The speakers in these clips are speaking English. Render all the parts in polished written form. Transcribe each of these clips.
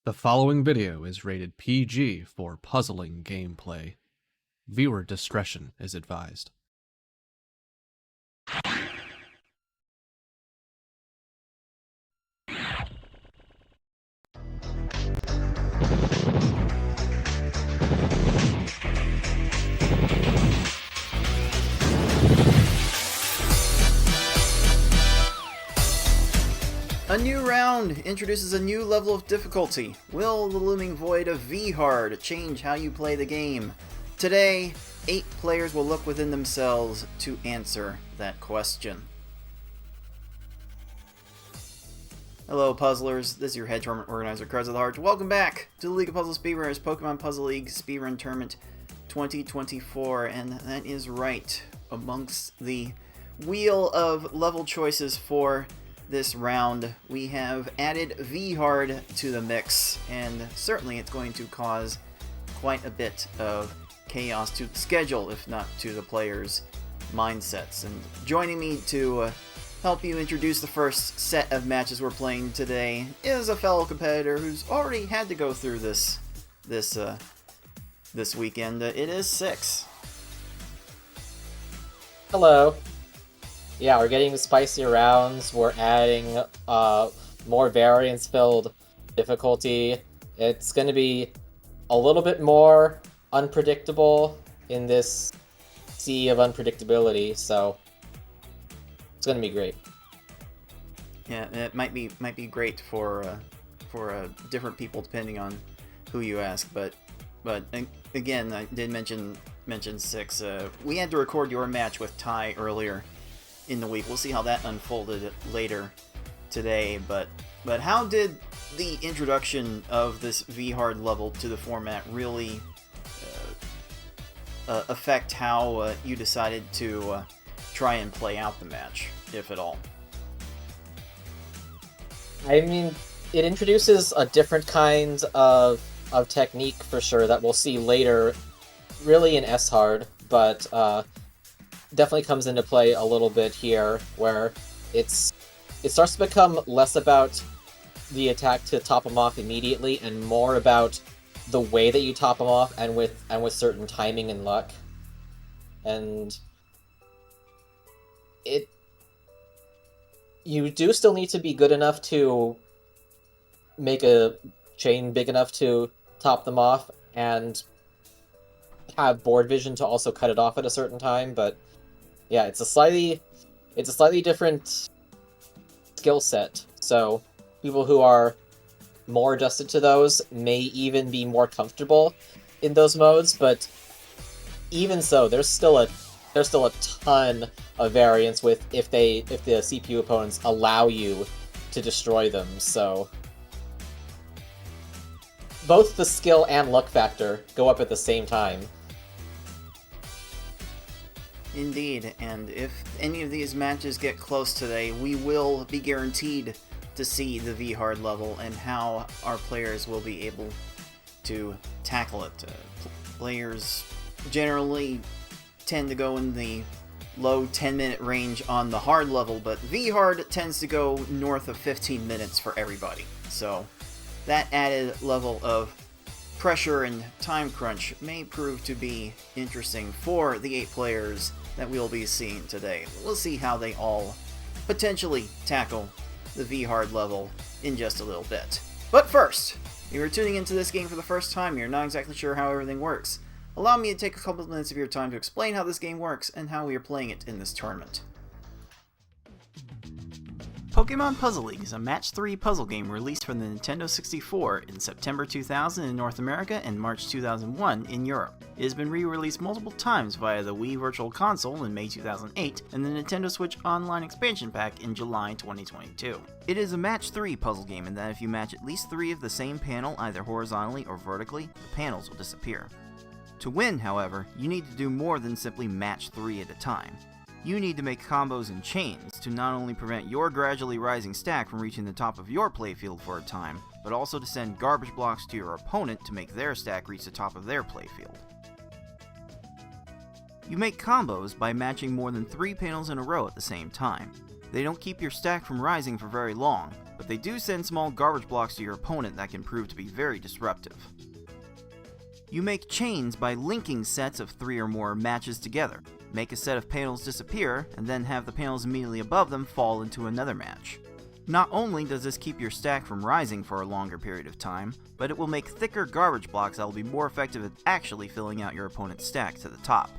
The following video is rated PG for puzzling gameplay. Viewer discretion is advised. A new round introduces a new level of difficulty. Will the looming void of V-Hard change how you play the game? Today, 8 players will look within themselves to answer that question. Hello puzzlers, this is your head tournament organizer, Cards of the Heart. Welcome back to the League of Puzzle Speedrunners Pokemon Puzzle League Speedrun Tournament 2024, and that is right, amongst the wheel of level choices for this round, we have added V-Hard to the mix, and certainly it's going to cause quite a bit of chaos to the schedule, if not to the players' mindsets. And joining me to help you introduce the first set of matches we're playing today is a fellow competitor who's already had to go through this weekend. It is Six. Hello. Yeah, we're getting spicier rounds, we're adding more variance-filled difficulty. It's going to be a little bit more unpredictable in this sea of unpredictability, so it's going to be great. Yeah, it might be great for different people depending on who you ask, but again, I did mention Six. We had to record your match with Ty earlier in the week. We'll see how that unfolded later today, but how did the introduction of this V-Hard level to the format really affect how you decided to try and play out the match, if at all? I mean, it introduces a different kind of technique for sure that we'll see later, really in S-Hard, but definitely comes into play a little bit here, where it starts to become less about the attack to top them off immediately and more about the way that you top them off and with certain timing and luck. And you do still need to be good enough to make a chain big enough to top them off and have board vision to also cut it off at a certain time, but yeah, it's a slightly different skill set, so people who are more adjusted to those may even be more comfortable in those modes, but even so, there's still a ton of variance with if the CPU opponents allow you to destroy them, so both the skill and luck factor go up at the same time. Indeed, and if any of these matches get close today, we will be guaranteed to see the V-Hard level and how our players will be able to tackle it. Players generally tend to go in the low 10-minute range on the hard level, but V-Hard tends to go north of 15 minutes for everybody. So that added level of pressure and time crunch may prove to be interesting for the 8 players that we'll be seeing today. We'll see how they all potentially tackle the V-Hard level in just a little bit. But first, if you're tuning into this game for the first time, you're not exactly sure how everything works, allow me to take a couple of minutes of your time to explain how this game works and how we are playing it in this tournament. Pokemon Puzzle League is a Match 3 puzzle game released for the Nintendo 64 in September 2000 in North America and March 2001 in Europe. It has been re-released multiple times via the Wii Virtual Console in May 2008 and the Nintendo Switch Online Expansion Pack in July 2022. It is a Match 3 puzzle game in that if you match at least 3 of the same panel either horizontally or vertically, the panels will disappear. To win, however, you need to do more than simply match 3 at a time. You need to make combos and chains to not only prevent your gradually rising stack from reaching the top of your playfield for a time, but also to send garbage blocks to your opponent to make their stack reach the top of their playfield. You make combos by matching more than 3 panels in a row at the same time. They don't keep your stack from rising for very long, but they do send small garbage blocks to your opponent that can prove to be very disruptive. You make chains by linking sets of 3 or more matches together. Make a set of panels disappear, and then have the panels immediately above them fall into another match. Not only does this keep your stack from rising for a longer period of time, but it will make thicker garbage blocks that will be more effective at actually filling out your opponent's stack to the top.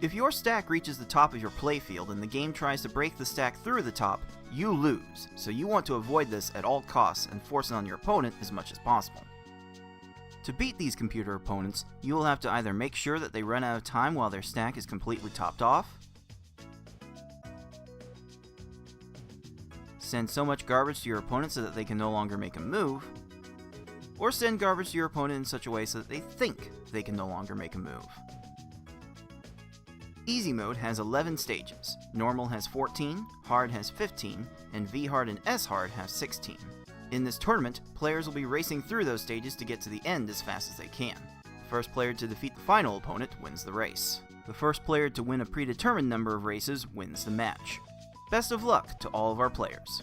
If your stack reaches the top of your playfield and the game tries to break the stack through the top, you lose, so you want to avoid this at all costs and force it on your opponent as much as possible. To beat these computer opponents, you will have to either make sure that they run out of time while their stack is completely topped off, send so much garbage to your opponent so that they can no longer make a move, or send garbage to your opponent in such a way so that they think they can no longer make a move. Easy mode has 11 stages, normal has 14, hard has 15, and V-hard and S-hard have 16. In this tournament, players will be racing through those stages to get to the end as fast as they can. The first player to defeat the final opponent wins the race. The first player to win a predetermined number of races wins the match. Best of luck to all of our players.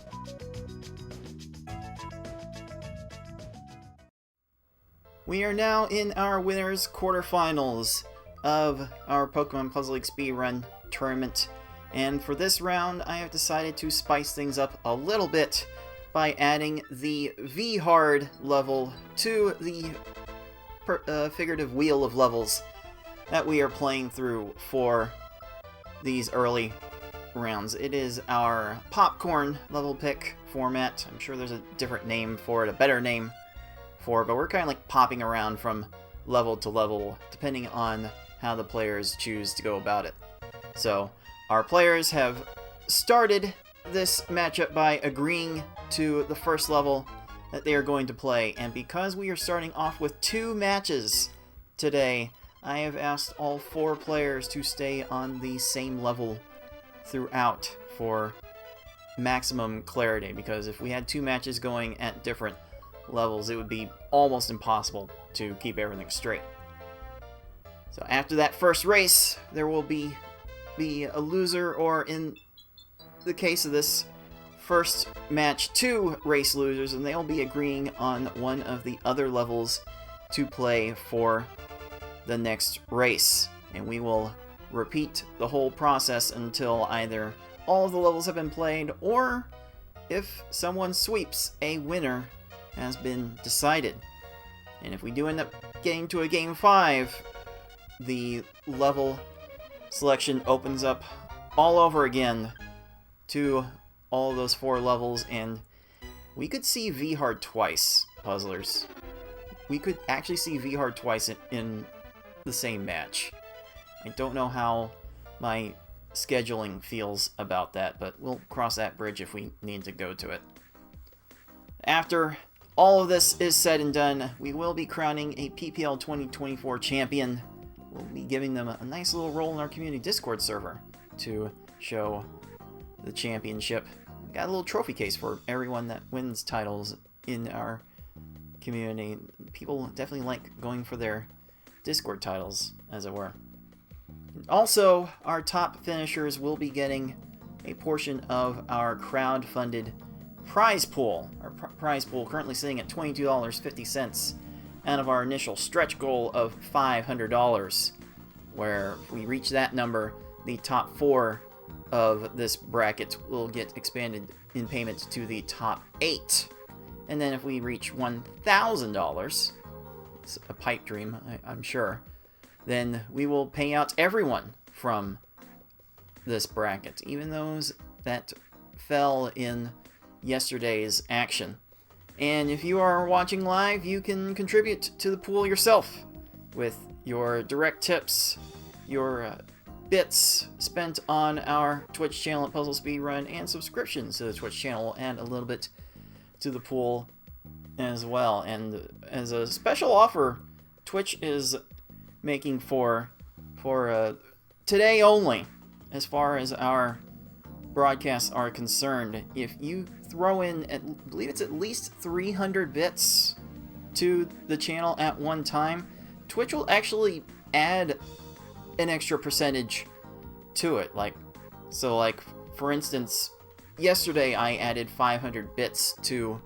We are now in our winners quarterfinals of our Pokemon Puzzle League Speedrun tournament, and for this round I have decided to spice things up a little bit by adding the V-hard level to the figurative wheel of levels that we are playing through for these early rounds. It is our popcorn level pick format. I'm sure there's a different name for it, a better name for it, but we're kind of like popping around from level to level depending on how the players choose to go about it. So our players have started this matchup by agreeing to the first level that they are going to play, and because we are starting off with 2 matches today, I have asked all 4 players to stay on the same level throughout for maximum clarity, because if we had 2 matches going at different levels, it would be almost impossible to keep everything straight. So after that first race, there will be a loser, or in the case of this first match, 2 race losers, and they'll be agreeing on one of the other levels to play for the next race. And we will repeat the whole process until either all of the levels have been played, or if someone sweeps, a winner has been decided. And if we do end up getting to a Game 5, the level selection opens up all over again to all of those 4 levels, and we could see V-hard twice, puzzlers. We could actually see V-hard twice in the same match. I don't know how my scheduling feels about that, but we'll cross that bridge if we need to go to it. After all of this is said and done, we will be crowning a PPL 2024 champion. We'll be giving them a nice little role in our community Discord server to show the championship. We got a little trophy case for everyone that wins titles in our community. People definitely like going for their Discord titles, as it were. Also, our top finishers will be getting a portion of our crowd-funded prize pool. Our prize pool currently sitting at $22.50 out of our initial stretch goal of $500, where if we reach that number, the top 4 of this bracket will get expanded in payment to the top 8. And then if we reach $1,000, it's a pipe dream, I'm sure, then we will pay out everyone from this bracket, even those that fell in yesterday's action. And if you are watching live, you can contribute to the pool yourself with your direct tips, your bits spent on our Twitch channel at Puzzle Speedrun, and subscriptions to the Twitch channel will add a little bit to the pool as well. And as a special offer, Twitch is making for today only, as far as our broadcasts are concerned. If you throw in, I believe it's at least 300 bits to the channel at one time, Twitch will actually add an extra percentage to it. So for instance, yesterday I added 500 bits to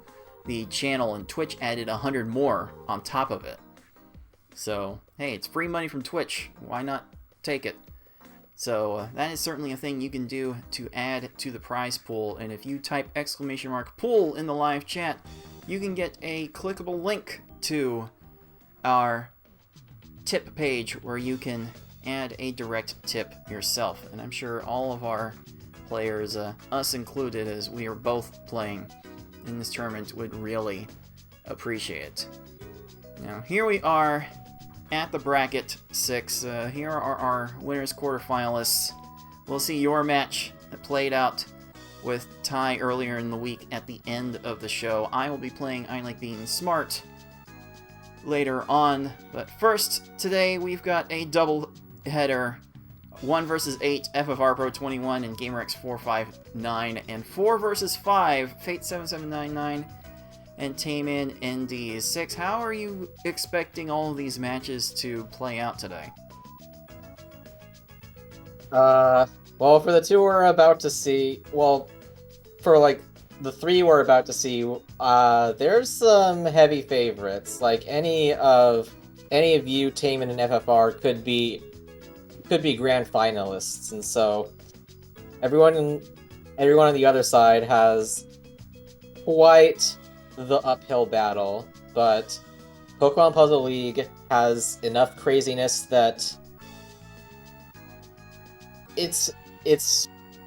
the channel, and Twitch added 100 more on top of it. So, hey, it's free money from Twitch. Why not take it? So, that is certainly a thing you can do to add to the prize pool. And if you type !pool in the live chat, you can get a clickable link to our tip page where you can add a direct tip yourself. And I'm sure all of our players, us included, as we are both playing in this tournament, would really appreciate it. Now, here we are at the bracket 6. Here are our winners quarterfinalists. We'll see your match that played out with Ty earlier in the week at the end of the show. I will be playing I Like Being Smart later on, but first, today we've got a double header. 1 versus 8, FFR Pro 21 and gamerX459, and 4 versus 5, Fate7799 and TaymanND 6. How are you expecting all of these matches to play out today? Well, for the 2 we're about to see, well, for like the 3 we're about to see, there's some heavy favorites. Like any of you, Tayman and FFR, could be grand finalists, and so everyone on the other side has quite the uphill battle, but Pokemon Puzzle League has enough craziness that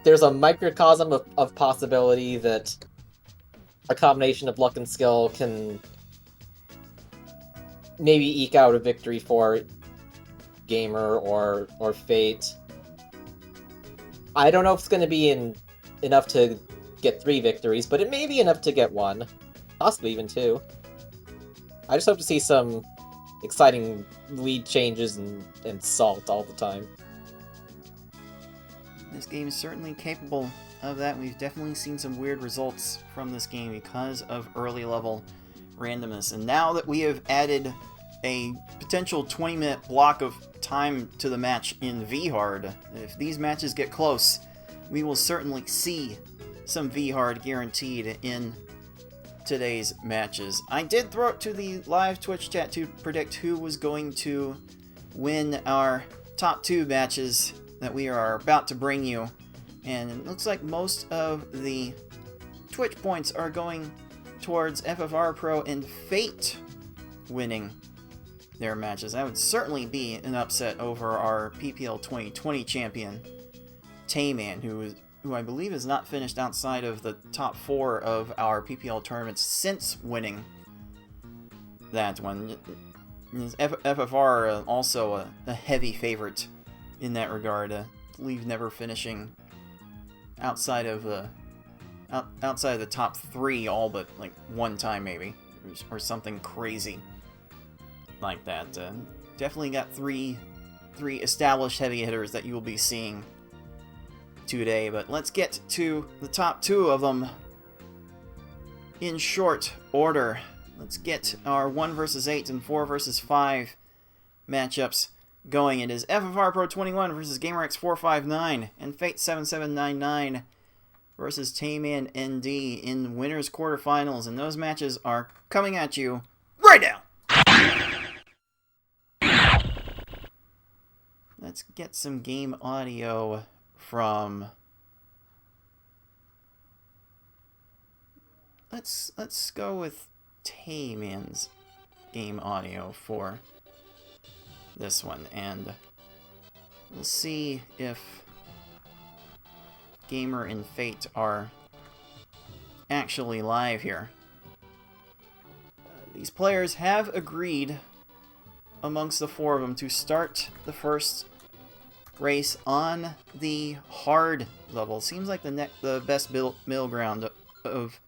there's a microcosm of possibility that a combination of luck and skill can maybe eke out a victory for Gamer or Fate. I don't know if it's going to be enough to get 3 victories, but it may be enough to get 1. Possibly even 2. I just hope to see some exciting lead changes and salt all the time. This game is certainly capable of that. We've definitely seen some weird results from this game because of early level randomness. And now that we have added a potential 20-minute block of time to the match in VHard, if these matches get close, we will certainly see some VHard guaranteed in today's matches. I did throw it to the live Twitch chat to predict who was going to win our top 2 matches that we are about to bring you, and it looks like most of the Twitch points are going towards FFR Pro and Fate winning their matches. That would certainly be an upset over our PPL 2020 champion, Tayman, who I believe has not finished outside of the top 4 of our PPL tournaments since winning that one. FFR also a heavy favorite in that regard. I believe never finishing outside of the top 3 all but like 1 time maybe, or something crazy like that. Definitely got three established heavy hitters that you will be seeing today, but let's get to the top 2 of them in short order. Let's get our 1 versus 8 and 4 versus 5 matchups going. It is FFR Pro 21 versus gamerX459 and Fate7799 versus TaymanND in winners quarterfinals, and those matches are coming at you right now. Let's get some game audio from... Let's go with Tayman's game audio for this one, and we'll see if Gamer and Fate are actually live here. These players have agreed amongst the 4 of them to start the first race on the hard level. Seems like the best middle ground of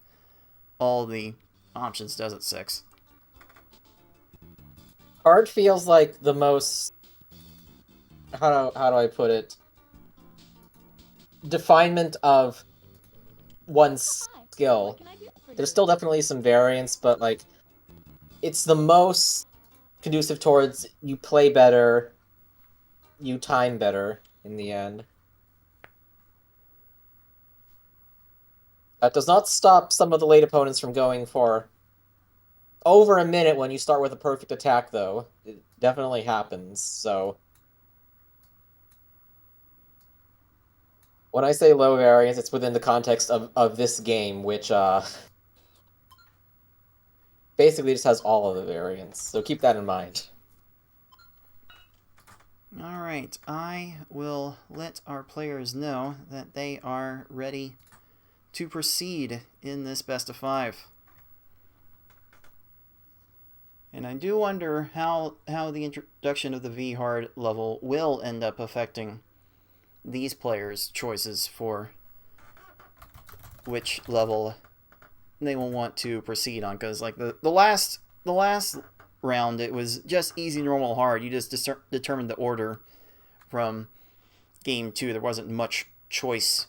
all the options does at 6. Hard feels like the most, how do I put it, definement of one's skill. There's still definitely some variance, but like it's the most conducive towards you play better, you time better in the end. That does not stop some of the late opponents from going for over a minute when you start with a perfect attack, though. It definitely happens, so... When I say low variance, it's within the context of this game, which, basically just has all of the variants, so keep that in mind. Alright, I will let our players know that they are ready to proceed in this best of 5. And I do wonder how the introduction of the V-Hard level will end up affecting these players' choices for which level they will want to proceed on. Because like the last round, it was just easy, normal, hard. You just determined the order from game 2. There wasn't much choice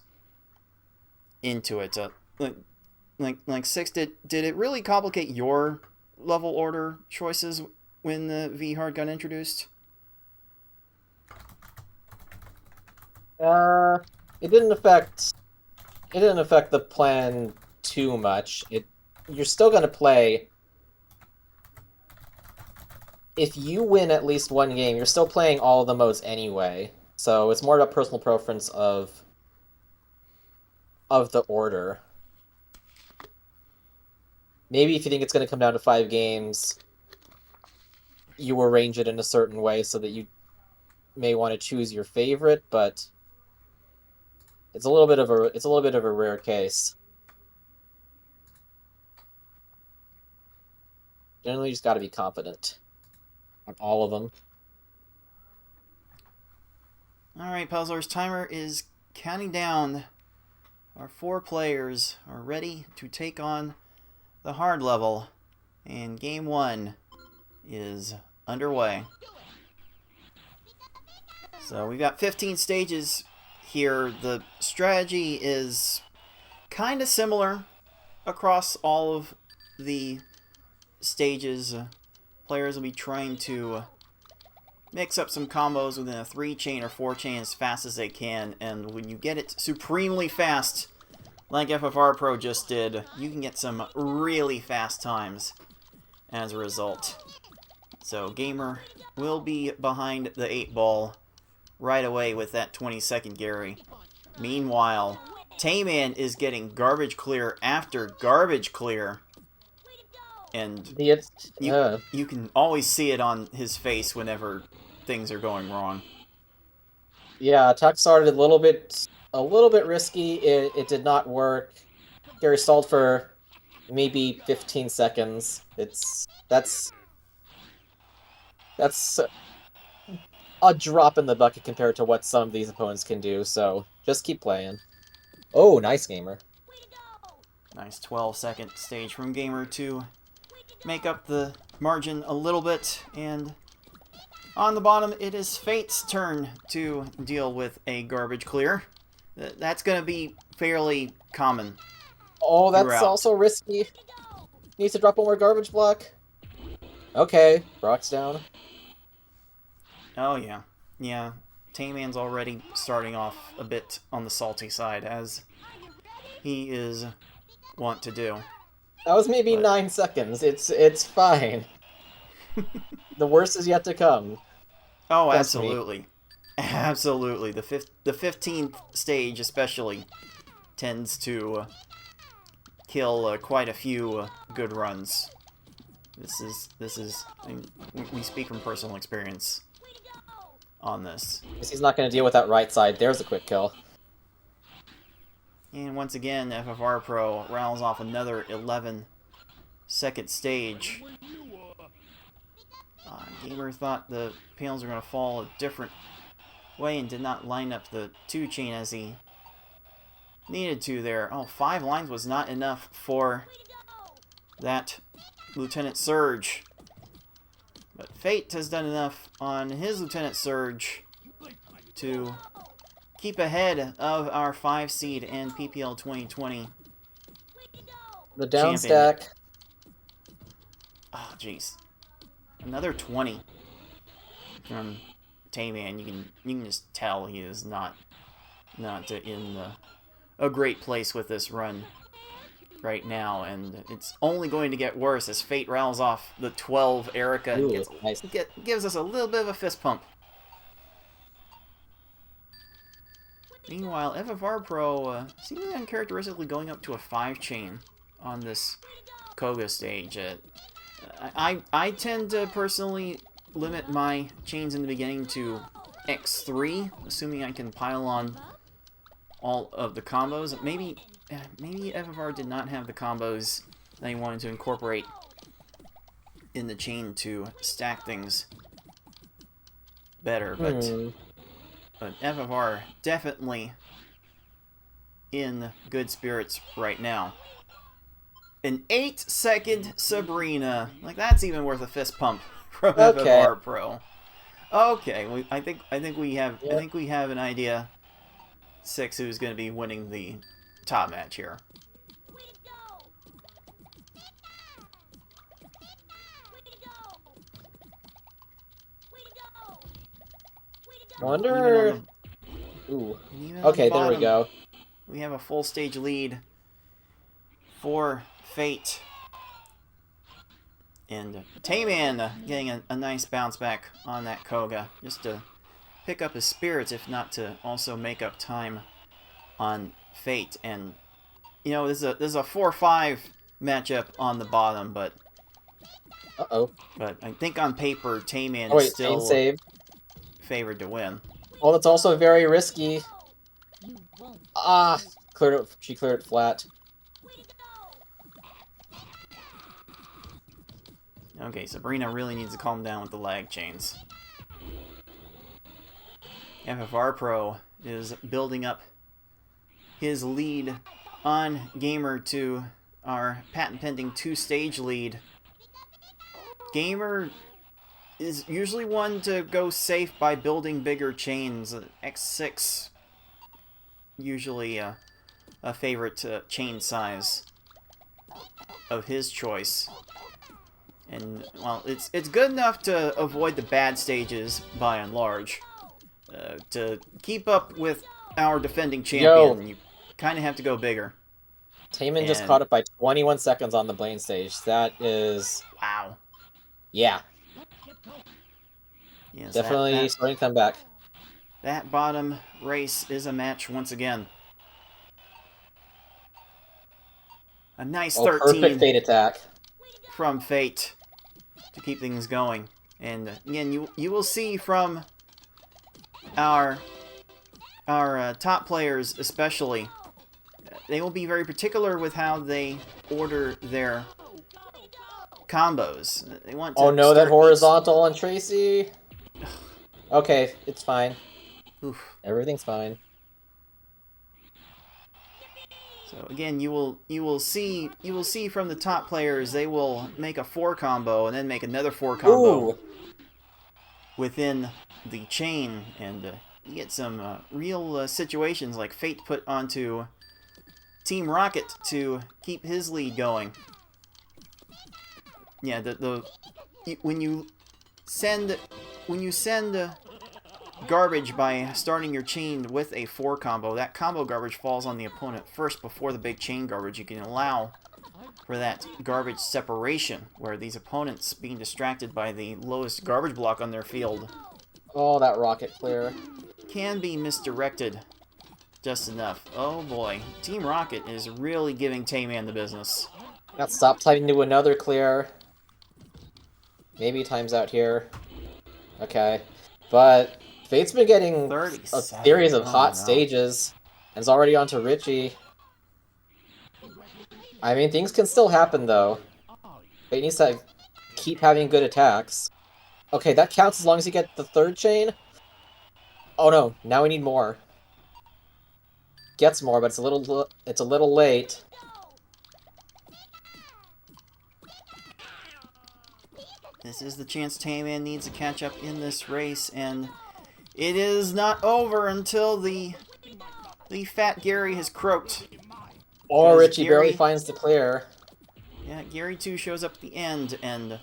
into it. Like Six, did it really complicate your level order choices when the V-Hard got introduced? It didn't affect the plan too much. You're still gonna play. If you win at least one game, you're still playing all of the modes anyway. So it's more about personal preference of the order. Maybe if you think it's going to come down to 5 games, you arrange it in a certain way so that you may want to choose your favorite, but it's a little bit of a rare case. Generally, you just got to be confident on all of them. Alright, Puzzlers, timer is counting down. Our 4 players are ready to take on the hard level, and game 1 is underway. So we've got 15 stages here. The strategy is kind of similar across all of the stages. Players will be trying to mix up some combos within a 3-chain or 4-chain as fast as they can, and when you get it supremely fast, like FFR Pro just did, you can get some really fast times as a result. So Gamer will be behind the 8 ball right away with that 20-second Gary. Meanwhile, Tayman is getting garbage clear after garbage clear. And you can always see it on his face whenever things are going wrong. Yeah, attack started a little bit risky. It did not work. Gary stalled for maybe 15 seconds. That's a drop in the bucket compared to what some of these opponents can do, so just keep playing. Oh, nice, Gamer. Nice 12-second stage from Gamer to make up the margin a little bit, and on the bottom it is Fate's turn to deal with a garbage clear. That's going to be fairly common. Oh, that's throughout. Also risky. Needs to drop one more garbage block. Okay, Brock's down. Oh yeah. Yeah, Tayman's already starting off a bit on the salty side, as he is wont to do. That was maybe 9 seconds. It's fine. The worst is yet to come. Oh, absolutely. Absolutely. The 15th stage especially tends to kill quite a few good runs. This is we speak from personal experience on this. Guess he's not going to deal with that right side. There's a quick kill. And once again, FFR Pro rattles off another 11-second stage. Gamer thought the panels were going to fall a different way and did not line up the 2-chain as he needed to there. Oh, 5 lines was not enough for that Lieutenant Surge. But Fate has done enough on his Lieutenant Surge to keep ahead of our 5 seed and PPL 2020. The down stack. Oh, jeez. Another 20 from Tayman. You can just tell he is not in a great place with this run. right now, and it's only going to get worse as Fate rattles off the 12 Erica and Ooh, nice. gives us a little bit of a fist pump. Meanwhile, FFR Pro seemingly uncharacteristically going up to a 5-chain on this Koga stage. I tend to personally limit my chains in the beginning to X3, assuming I can pile on all of the combos. Maybe FFR did not have the combos that he wanted to incorporate in the chain to stack things better, but FFR definitely in good spirits right now. An 8-second Sabrina, like that's even worth a fist pump from FFR Pro. Okay, I think we have an idea. 6 who's going to be winning the top match here. Wonder. Ooh. Okay, there we go. We have a full stage lead for Fate. And TaymanND getting a nice bounce back on that Koga, just to pick up his spirits, if not to also make up time on Fate. And you know, this is a 4-5 matchup on the bottom, but but I think on paper TaymanND is still favored to win. Well, it's also very risky. Ah, she cleared it flat. Okay, Sabrina really needs to calm down with the lag chains. FFR Pro is building up his lead on Gamer to our patent-pending 2-stage lead. Gamer is usually one to go safe by building bigger chains. X6 usually a favorite chain size of his choice. And, well, it's good enough to avoid the bad stages, by and large. To keep up with our defending champion, you kind of have to go bigger. TaymanND just caught it by 21 seconds on the Blaine stage. That is... Wow. Yeah. Yes, definitely starting to come back. That bottom race is a match once again. A nice 13. Perfect Fate attack from Fate to keep things going. And again, you will see from our top players especially, they will be very particular with how they order their combos. They want to oh no, that horizontal on Tracy. Okay, it's fine. Oof. Everything's fine. So again, you will see from the top players, they will make a 4 combo and then make another 4 combo within the chain, and you get some real situations like Fate put onto Team Rocket to keep his lead going. Yeah, when you send garbage by starting your chain with a 4 combo, that combo garbage falls on the opponent first before the big chain garbage. You can allow for that garbage separation, where these opponents being distracted by the lowest garbage block on their field. Oh, that rocket clear. Can be misdirected just enough. Oh boy, Team Rocket is really giving TaymanND the business. Got stop typing to another clear. Maybe time's out here. Okay. But Fate's been getting a series of hot stages, and is already on to Richie. I mean, things can still happen, though. Fate needs to keep having good attacks. Okay, that counts as long as you get the 3rd chain. Oh no, now we need more. Gets more, but it's a little late. This is the chance TaymanND needs to catch up in this race, and it is not over until the fat Gary has croaked. Or Richie barely finds the clear. Yeah, Gary too shows up at the end, and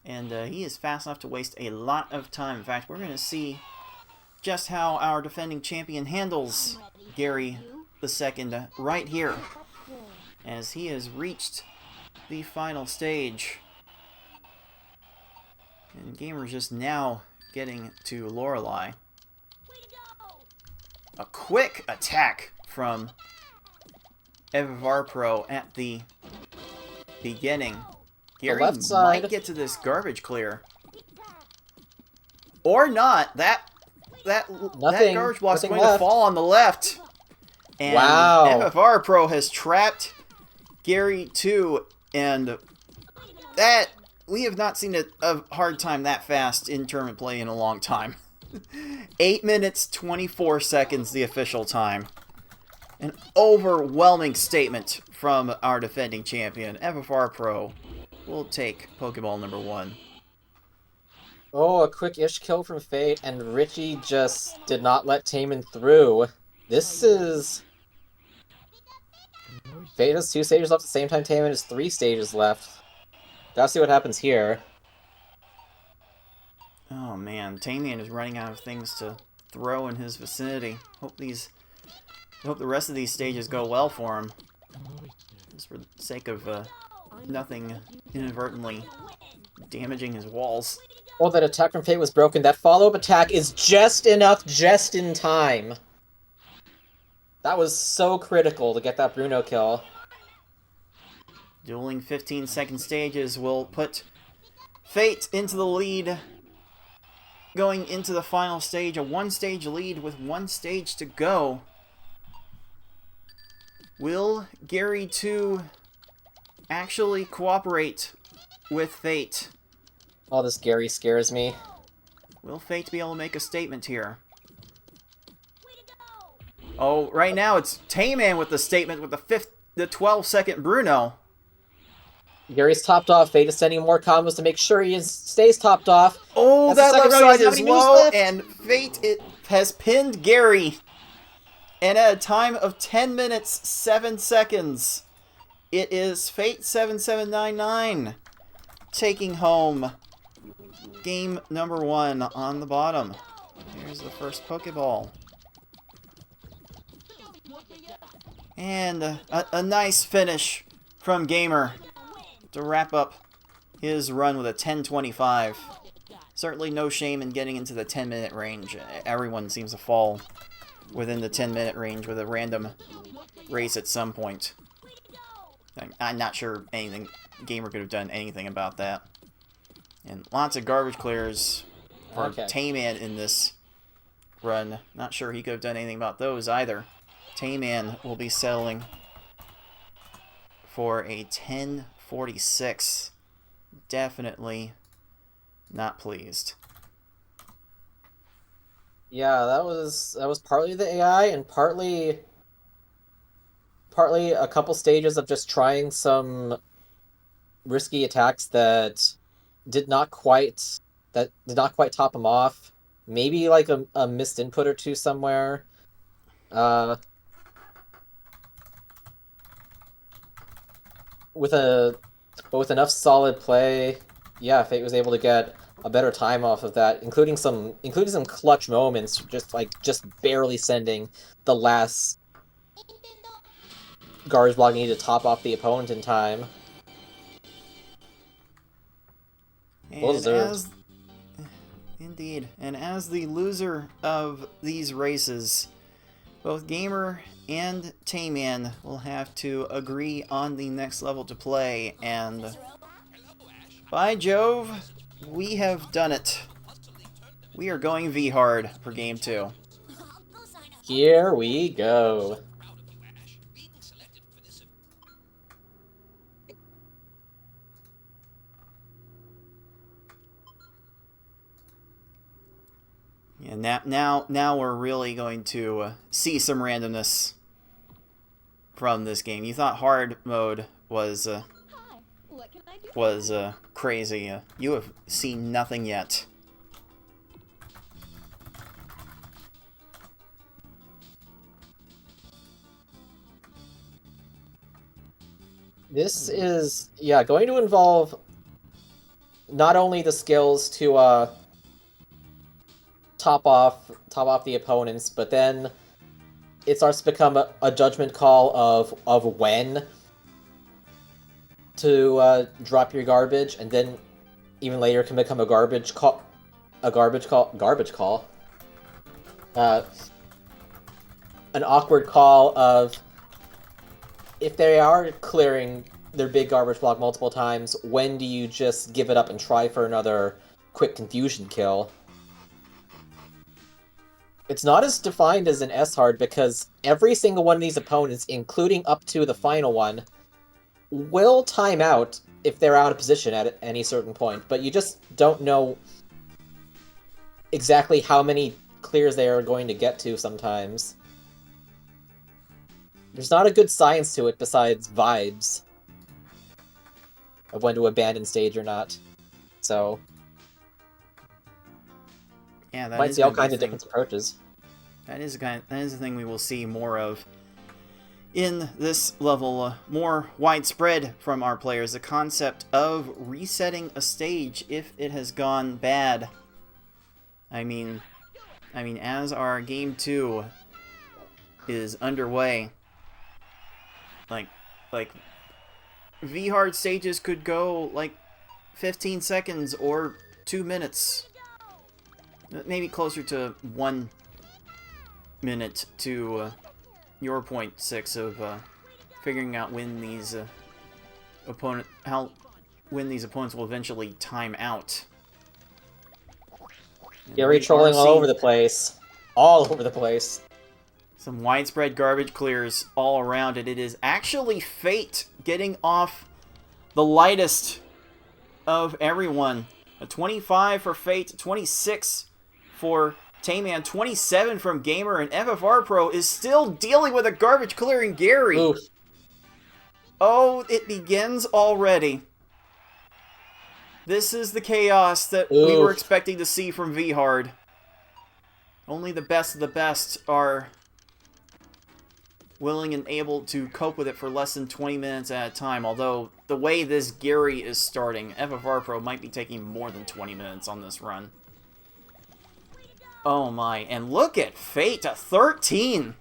he is fast enough to waste a lot of time. In fact, we're going to see just how our defending champion handles Gary II right here as he has reached the final stage. And Gamer's just now getting to Lorelei. A quick attack from FFR Pro at the beginning. Gary left side. might get to this garbage clear. Or not. That garbage block's going to fall on the left. And wow. FFR Pro has trapped Gary too, and that we have not seen a hard time that fast in tournament play in a long time. 8 minutes 24 seconds the official time. An overwhelming statement from our defending champion. FFR Pro will take Pokeball number 1. Oh, a quick-ish kill from Fate, and Richie just did not let Tayman through. This is... Fate has 2 stages left at the same time Tayman has 3 stages left. Gotta see what happens here. Oh man, Tayman is running out of things to throw in his vicinity. Hope the rest of these stages go well for him. Just for the sake of nothing inadvertently damaging his walls. Oh, that attack from Fate was broken. That follow-up attack is just enough, just in time. That was so critical to get that Bruno kill. Dueling 15-second stages will put Fate into the lead. Going into the final stage, a 1-stage lead with 1 stage to go. Will Gary 2 actually cooperate with Fate? Oh, this Gary scares me. Will Fate be able to make a statement here? Oh, right now it's Tayman with the statement with the 12-second Bruno. Gary's topped off. Fate is sending more combos to make sure he stays topped off. Oh, That's that left side is low, left. and Fate has pinned Gary. And at a time of 10 minutes, 7 seconds, it is Fate7799 taking home game number 1 on the bottom. Here's the first Pokeball. And a nice finish from Gamer to wrap up his run with a 10:25. Certainly no shame in getting into the 10-minute range. Everyone seems to fall within the 10-minute range with a random race at some point. I'm not sure Gamer could have done anything about that. And lots of garbage clears for Tayman in this run. Not sure he could have done anything about those either. Tayman will be settling for a 10:46. Definitely not pleased. Yeah, that was partly the AI and partly a couple stages of just trying some risky attacks that did not quite top him off. Maybe like a missed input or two somewhere. With enough solid play, yeah, Fate was able to get a better time off of that, including some clutch moments, just barely sending the last garbage block needed to top off the opponent in time. Well deserved. Indeed, and as the loser of these races, both Gamer and Tayman will have to agree on the next level to play, and by Jove, we have done it. We are going V-hard for Game 2. Here we go. Yeah, now we're really going to see some randomness from this game. You thought hard mode was crazy. You have seen nothing yet. This is, yeah, going to involve not only the skills to top off the opponents, but then it starts to become a judgment call of when to drop your garbage, and then even later can become a garbage call. An awkward call of, if they are clearing their big garbage block multiple times, when do you just give it up and try for another quick confusion kill? It's not as defined as an S-hard because every single one of these opponents, including up to the final one, will time out if they're out of position at any certain point, but you just don't know exactly how many clears they are going to get to sometimes. There's not a good science to it besides vibes of when to abandon stage or not. So Yeah, that might is see all gonna be kinds a of thing. different approaches. That is the thing we will see more of in this level, more widespread from our players. The concept of resetting a stage if it has gone bad. I mean, as our game 2 is underway, like V-hard stages could go like 15 seconds or 2 minutes. Maybe closer to 1 minute to your point 6 of figuring out when these when these opponents will eventually time out. Gary trolling all over the place. All over the place. Some widespread garbage clears all around it. It is actually Fate getting off the lightest of everyone. A 25 for Fate, 26 for TaymanND, 27 from Gamer, and FFR Pro is still dealing with a garbage clearing Gary. Oof. Oh, it begins already. This is the chaos that we were expecting to see from V-hard. Only the best of the best are willing and able to cope with it for less than 20 minutes at a time. Although, the way this Gary is starting, FFR Pro might be taking more than 20 minutes on this run. Oh my, and look at Fate, a 13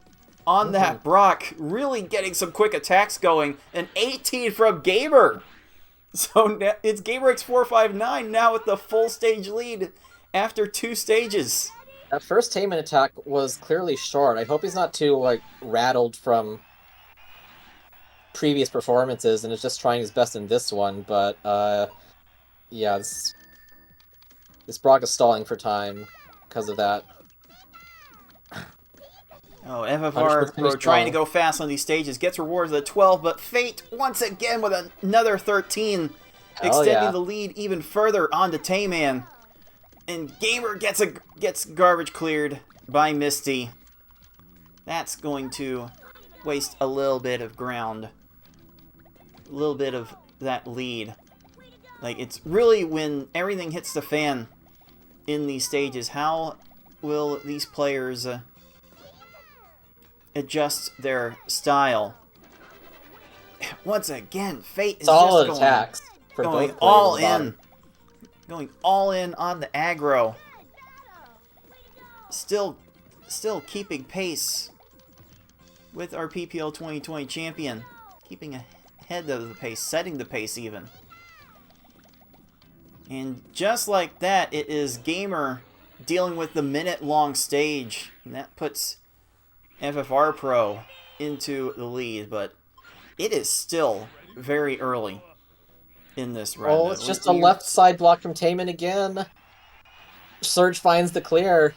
on that Brock. Really getting some quick attacks going. An 18 from Gamer. So it's gamerX459 now with the full stage lead after 2 stages. That first Tayman attack was clearly short. I hope he's not too, like, rattled from previous performances and is just trying his best in this one, but, yeah, this Brock is stalling for time because of that. Oh, FFR Pro trying to go fast on these stages, gets rewards at 12, but Fate once again with another 13, extending the lead even further onto Tayman. And Gamer gets garbage cleared by Misty. That's going to waste a little bit of ground. A little bit of that lead. Like, it's really when everything hits the fan in these stages, how will these players adjust their style? Once again, Fate is solid just attacks for going both all in. Going all in on the aggro. Still keeping pace with our PPL 2020 champion. Keeping ahead of the pace, setting the pace even. And just like that, it is Gamer dealing with the minute-long stage. And that puts FFR Pro into the lead, but it is still very early in this run. Oh, it's just a left side block from Tayman again. Surge finds the clear.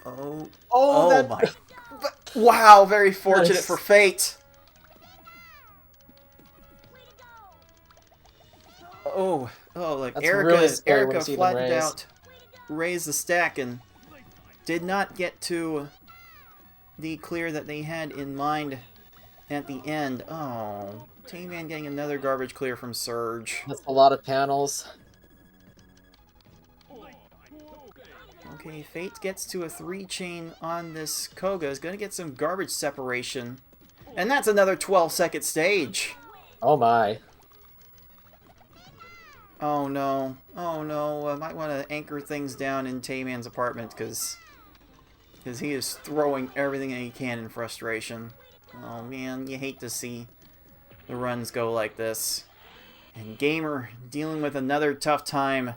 Oh my. Wow, very fortunate for Fate. Like That's Erica, really scary when Erica you see them flattened raise. out, raised the stack, and did not get to the clear that they had in mind at the end. Oh, Tayman getting another garbage clear from Surge. That's a lot of panels. Okay, Fate gets to a 3-chain on this Koga. Is going to get some garbage separation. And that's another 12-second stage. Oh my. Oh no. Oh no. I might want to anchor things down in Tayman's apartment because he is throwing everything that he can in frustration. Oh man, you hate to see the runs go like this. And Gamer dealing with another tough time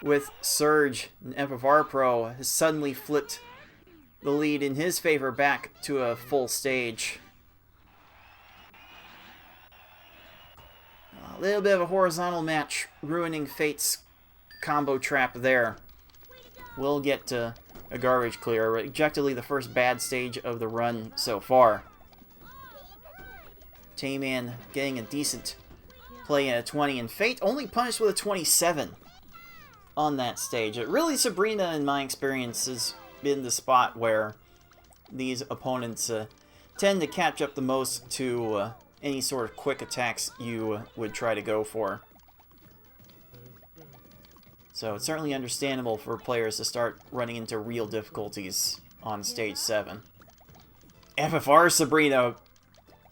with Surge. And FFR Pro has suddenly flipped the lead in his favor back to a full stage. A little bit of a horizontal match ruining Fate's combo trap there. We'll get to a garbage clear, objectively the first bad stage of the run so far. Tayman getting a decent play in a 20, and Fate only punished with a 27 on that stage. Really, Sabrina, in my experience, has been the spot where these opponents tend to catch up the most to any sort of quick attacks you would try to go for. So it's certainly understandable for players to start running into real difficulties on stage 7. FFR Sabrina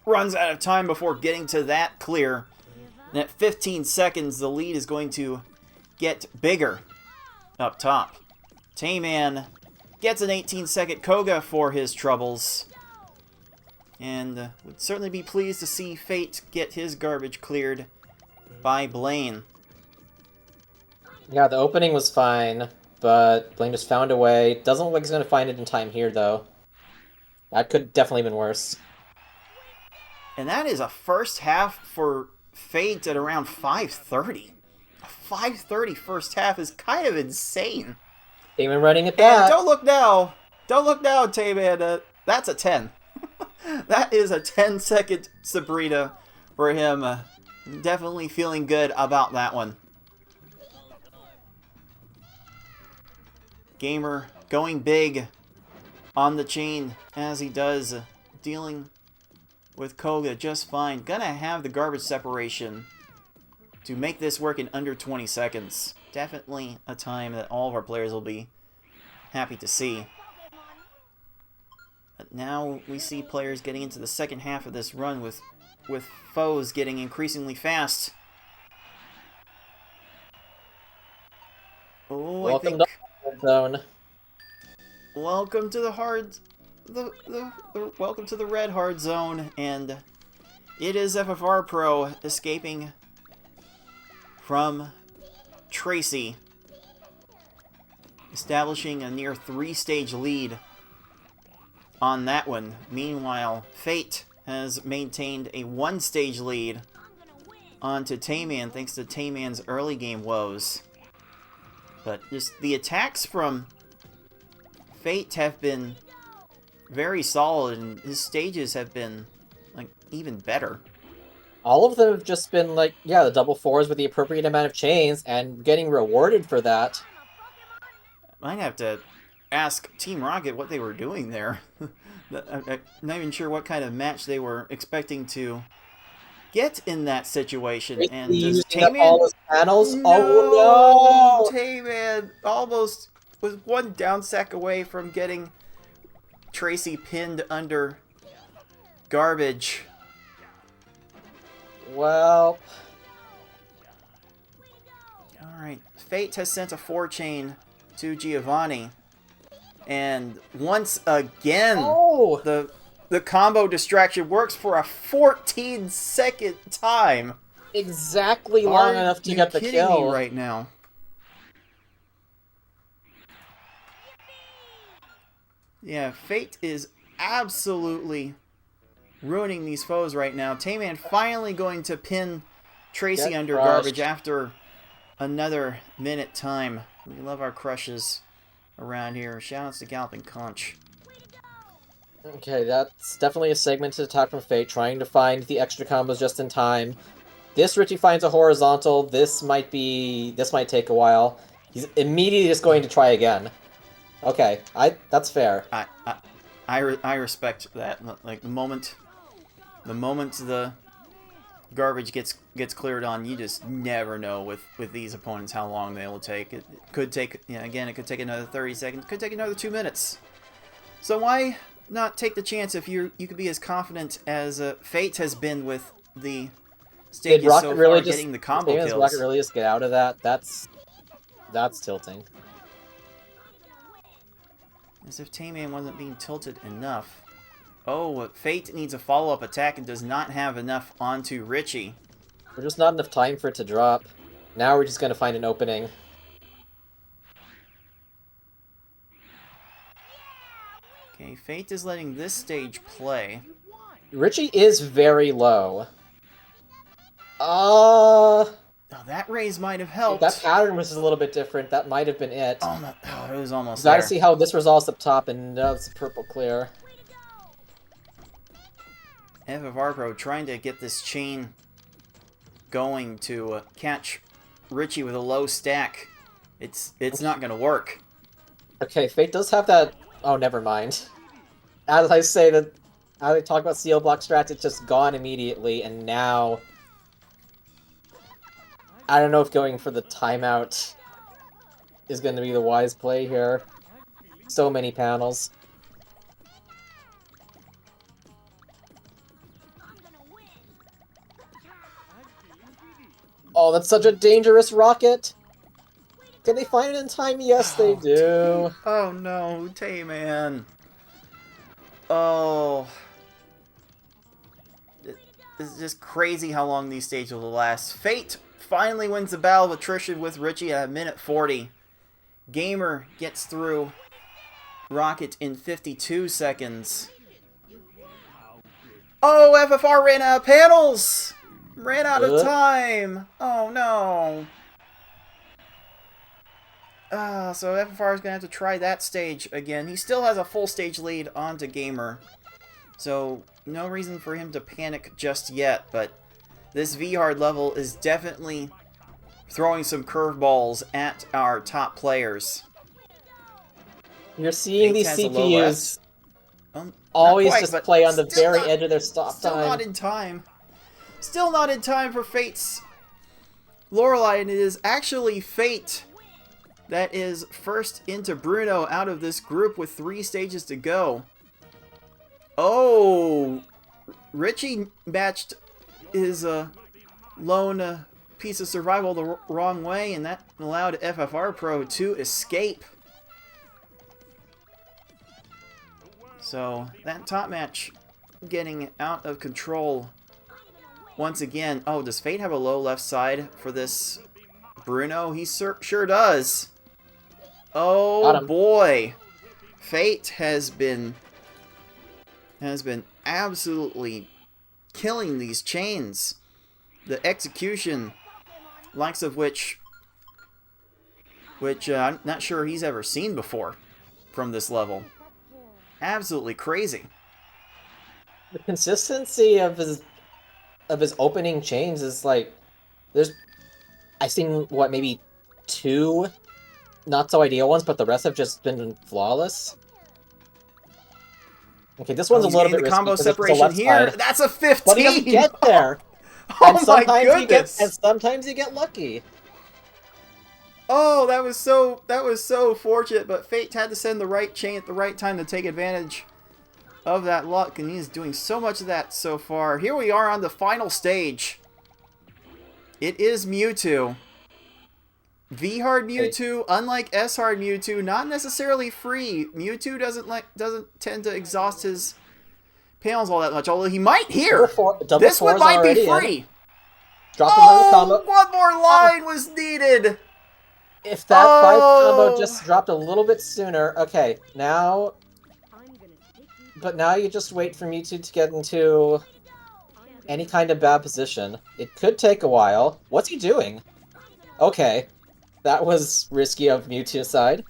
runs out of time before getting to that clear. And at 15 seconds, the lead is going to get bigger up top. Tayman gets an 18-second Koga for his troubles. And would certainly be pleased to see Fate get his garbage cleared by Blaine. Yeah, the opening was fine, but Blaine just found a way. Doesn't look like he's going to find it in time here, though. That could definitely have been worse. And that is a first half for Fate at around 5:30. A 5:30 first half is kind of insane. Tayman running it back. And don't look now. Don't look now, Tayman. That's a 10. That is a 10-second Sabrina for him. Definitely feeling good about that one. Gamer going big on the chain as he does, dealing with Koga just fine. Gonna have the garbage separation to make this work in under 20 seconds. Definitely a time that all of our players will be happy to see. But now we see players getting into the second half of this run with foes getting increasingly fast. Oh, Welcome I think... to the zone. Welcome to the hard... welcome to the red hard zone, and it is FFR Pro escaping from Tracy, establishing a near 3-stage lead on that one. Meanwhile, Fate has maintained a 1-stage lead onto Tayman thanks to Tayman's early game woes. But just the attacks from Fate have been very solid, and his stages have been, like, even better. All of them have just been, like, yeah, the double fours with the appropriate amount of chains, and getting rewarded for that. Might have to ask Team Rocket what they were doing there. I'm not even sure what kind of match they were expecting to get in that situation. And does Tayman... all his panels? No! Oh no! Tayman almost was one down sack away from getting Tracy pinned under garbage. Well... Alright, Fate has sent a 4-chain to Giovanni. And once again, the combo distraction works for a 14-second time. Exactly long enough to get the kill. Are you kidding me right now? Yeah, Fate is absolutely ruining these foes right now. Tayman finally going to pin Tracy under garbage after another minute time. We love our crushes around here. Shoutouts to Galloping Conch. Okay, that's definitely a segmented attack from Fate, trying to find the extra combos just in time. This Richie finds a horizontal. This might take a while. He's immediately just going to try again. Okay, that's fair. I respect that. Like the moment the garbage gets cleared on, you just never know with these opponents how long they will take. It could take, again, it could take another 30 seconds. It could take another 2 minutes. So why not take the chance if you could be as confident as Fate has been with the stages so far, getting the combo kills. Did Rocket really just get out of that? That's tilting. As if Tayman wasn't being tilted enough. Oh, Fate needs a follow-up attack and does not have enough onto Richie. There's just not enough time for it to drop. Now we're just gonna find an opening. Okay, Fate is letting this stage play. Richie is very low. Oh, that raise might have helped. That pattern was a little bit different. That might have been it. Oh, no. Oh, it was almost Gotta there. see how this resolves up top, and now it's a purple clear. FFR Pro trying to get this chain going to catch Richie with a low stack. It's not going to work. Okay, Fate does have that... Oh, never mind. As I say that, as I talk about CO block strats, it's just gone immediately, and now... I don't know if going for the timeout is going to be the wise play here. So many panels. Oh, that's such a dangerous rocket! Can they find it in time? Yes, they do. Oh no, Tayman. Oh. It's just crazy how long these stages will last. Fate finally wins the battle of attrition with Richie at 1:40. Gamer gets through Rocket in 52 seconds. Oh, FFR ran out of panels! Ran out of time! Oh no. So FFR is going to have to try that stage again. He still has a full stage lead onto Gamer. So, no reason for him to panic just yet, but this V-Hard level is definitely throwing some curveballs at our top players. You're seeing Fate these has a low CPUs Not always quite, just but play on the still very not- edge of their stop Still time. not in time. Still not in time for Fate's Lorelei, and it is actually Fate that is first into Bruno out of this group with 3 stages to go. Oh, Richie matched his lone piece of survival the wrong way, and that allowed FFR Pro to escape. So, that top match getting out of control once again. Oh, does Fate have a low left side for this Bruno? He sure does. Oh boy. Fate has been absolutely killing these chains. The execution, likes of which I'm not sure he's ever seen before from this level. Absolutely crazy. The consistency of his opening chains is like, I've seen what, maybe 2 not so ideal ones, but the rest have just been flawless. Okay, this one's a He's little getting bit the risky combo because it's the separation left here. side, That's a 15. but he doesn't get there. Oh and my sometimes goodness. and sometimes you get lucky. Oh, that was so fortunate, but Fate had to send the right chain at the right time to take advantage of that luck, and he's doing so much of that so far. Here we are on the final stage. It is Mewtwo. V-Hard Mewtwo, unlike S-Hard Mewtwo, not necessarily free. Mewtwo doesn't tend to exhaust his panels all that much, although he might here. This one might be free. Drop another combo. One more line was needed. If that 5 combo just dropped a little bit sooner, okay, now... But now you just wait for Mewtwo to get into any kind of bad position. It could take a while. What's he doing? Okay, that was risky of Mewtwo's side.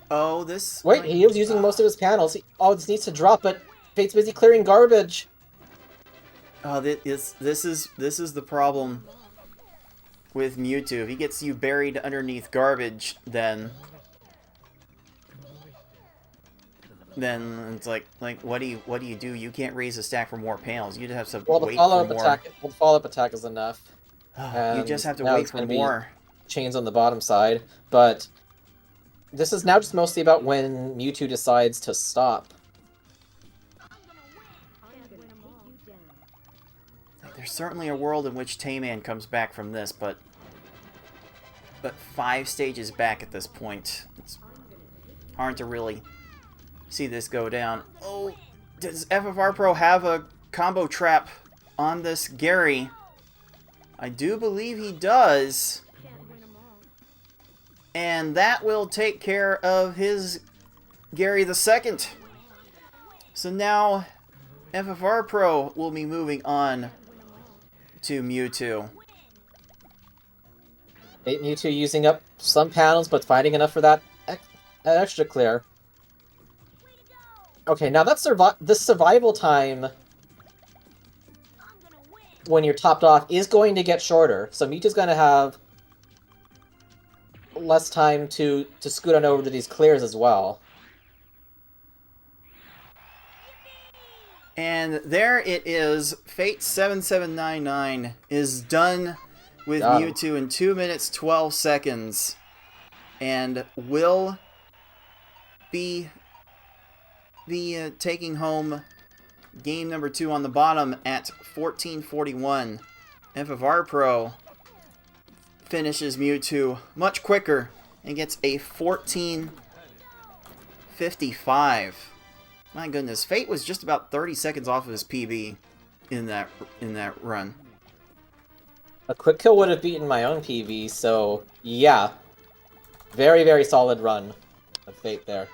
Oh, this... Wait, he was using most of his panels. This needs to drop, but Fate's busy clearing garbage. Oh, this is the problem with Mewtwo. If he gets you buried underneath garbage, then it's like what do you do? You can't raise a stack for more panels. You just have to wait for more. The follow-up attack is enough. You just have to wait for more. Chains on the bottom side, but this is now just mostly about when Mewtwo decides to stop. There's certainly a world in which Tayman comes back from this, but 5 stages back at this point. It's hard to really see this go down. Oh, does FFR Pro have a combo trap on this Gary? I do believe he does. And that will take care of his Gary the Second. So now FFR Pro will be moving on to Mewtwo. Mewtwo using up some panels, but finding enough for that extra clear. Okay, now that's this survival time when you're topped off is going to get shorter, so Mewtwo's going to have less time to scoot on over to these clears as well. And there it is. Fate7799 is done with Mewtwo in 2 minutes 12 seconds, and will be taking home game number 2 on the bottom at 14:41. FFR Pro finishes Mewtwo much quicker and gets a 14:55. My goodness, Fate was just about 30 seconds off of his PB in that run. A quick kill would have beaten my own PB, so yeah. Very, very solid run of Fate there.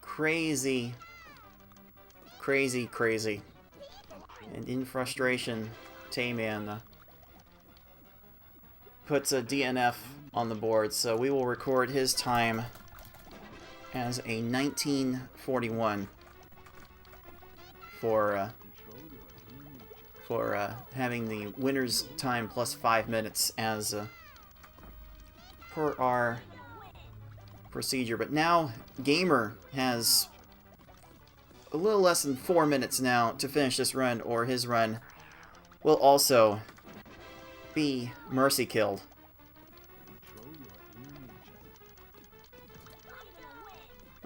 Crazy. Crazy, crazy. And in frustration, Tayman puts a DNF on the board, so we will record his time as a 1941 for having the winner's time plus 5 minutes as per our procedure. But now Gamer has a little less than 4 minutes now to finish this run, or his run will also be mercy killed.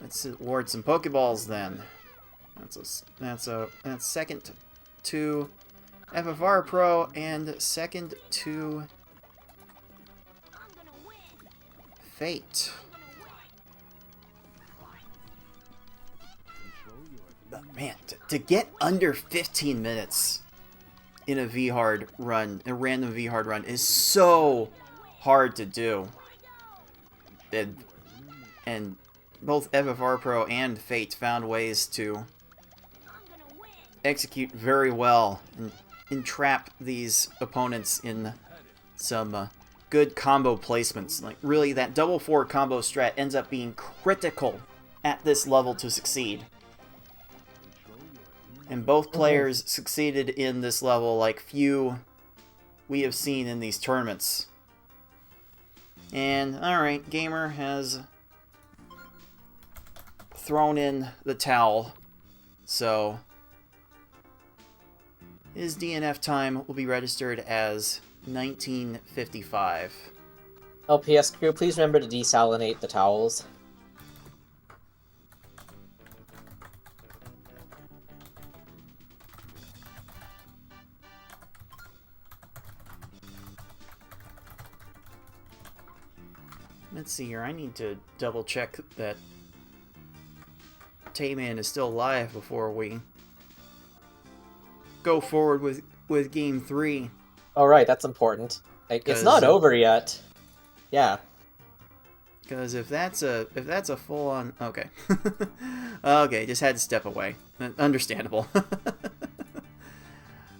Let's award some Pokeballs then. That's second to FFR Pro and second to Fate. But man, to get under 15 minutes in a V-Hard run, a random V-Hard run, is so hard to do. And both FFR Pro and Fate found ways to execute very well and entrap these opponents in some good combo placements. Like, really, that double forward combo strat ends up being critical at this level to succeed. And both players succeeded in this level like few we have seen in these tournaments. And, alright, Gamer has thrown in the towel, so his DNF time will be registered as 19:55. LPS crew, please remember to desalinate the towels. Let's see here, I need to double check that Tayman is still alive before we go forward with Game 3. Alright, that's important. It's not over yet. Yeah. Because if that's a full-on... Okay. Okay, just had to step away. Understandable.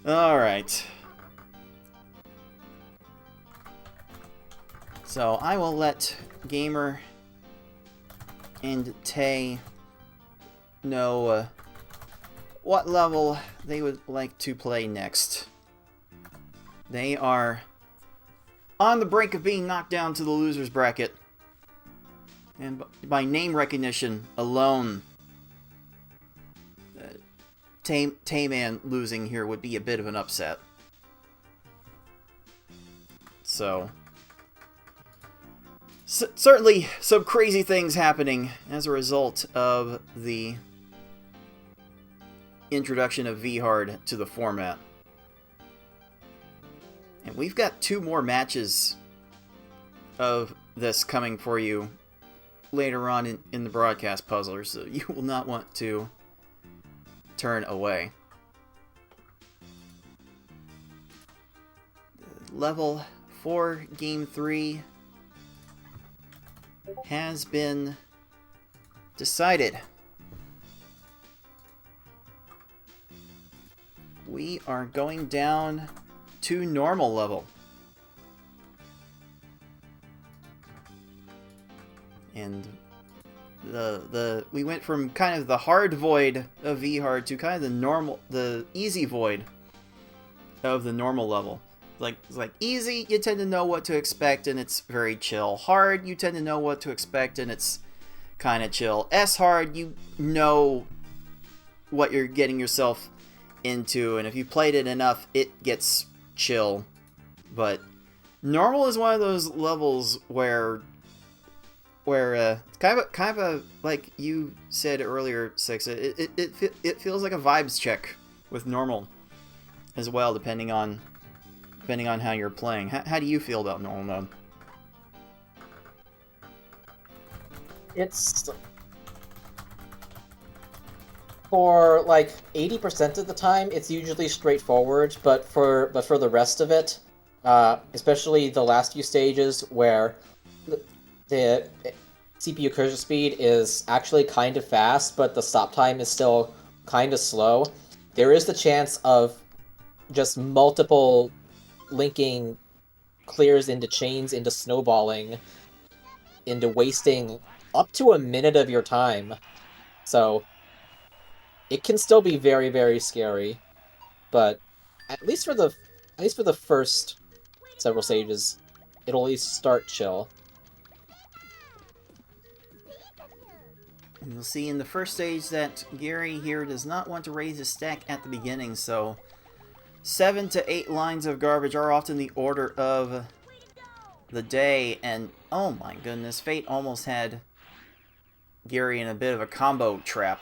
Alright. So I will let Gamer and Tay know what level they would like to play next. They are on the brink of being knocked down to the loser's bracket. And by name recognition alone, Tayman losing here would be a bit of an upset. So, certainly some crazy things happening as a result of the introduction of V-Hard to the format. And we've got 2 more matches of this coming for you later on in the broadcast puzzlers, so you will not want to turn away. Level 4, Game 3 has been decided. We are going down to normal level. And we went from kind of the hard void of V-hard to kind of the easy void of the normal level. It's like easy, you tend to know what to expect and it's very chill. Hard, you tend to know what to expect and it's kind of chill. S-hard, you know what you're getting yourself into, and if you played it enough, it gets chill. But normal is one of those levels where kind of like you said earlier, Six. It feels like a vibes check with normal as well, depending on how you're playing. How do you feel about normal mode? It's for like 80% of the time, it's usually straightforward, but for the rest of it, especially the last few stages where the CPU cursor speed is actually kind of fast, but the stop time is still kind of slow, there is the chance of just multiple linking clears into chains, into snowballing, into wasting up to a minute of your time. So it can still be very, very scary, but at least for the first several stages, it'll at least start chill. You'll see in the first stage that Gary here does not want to raise his stack at the beginning, so 7 to 8 lines of garbage are often the order of the day, and oh my goodness, Fate almost had Gary in a bit of a combo trap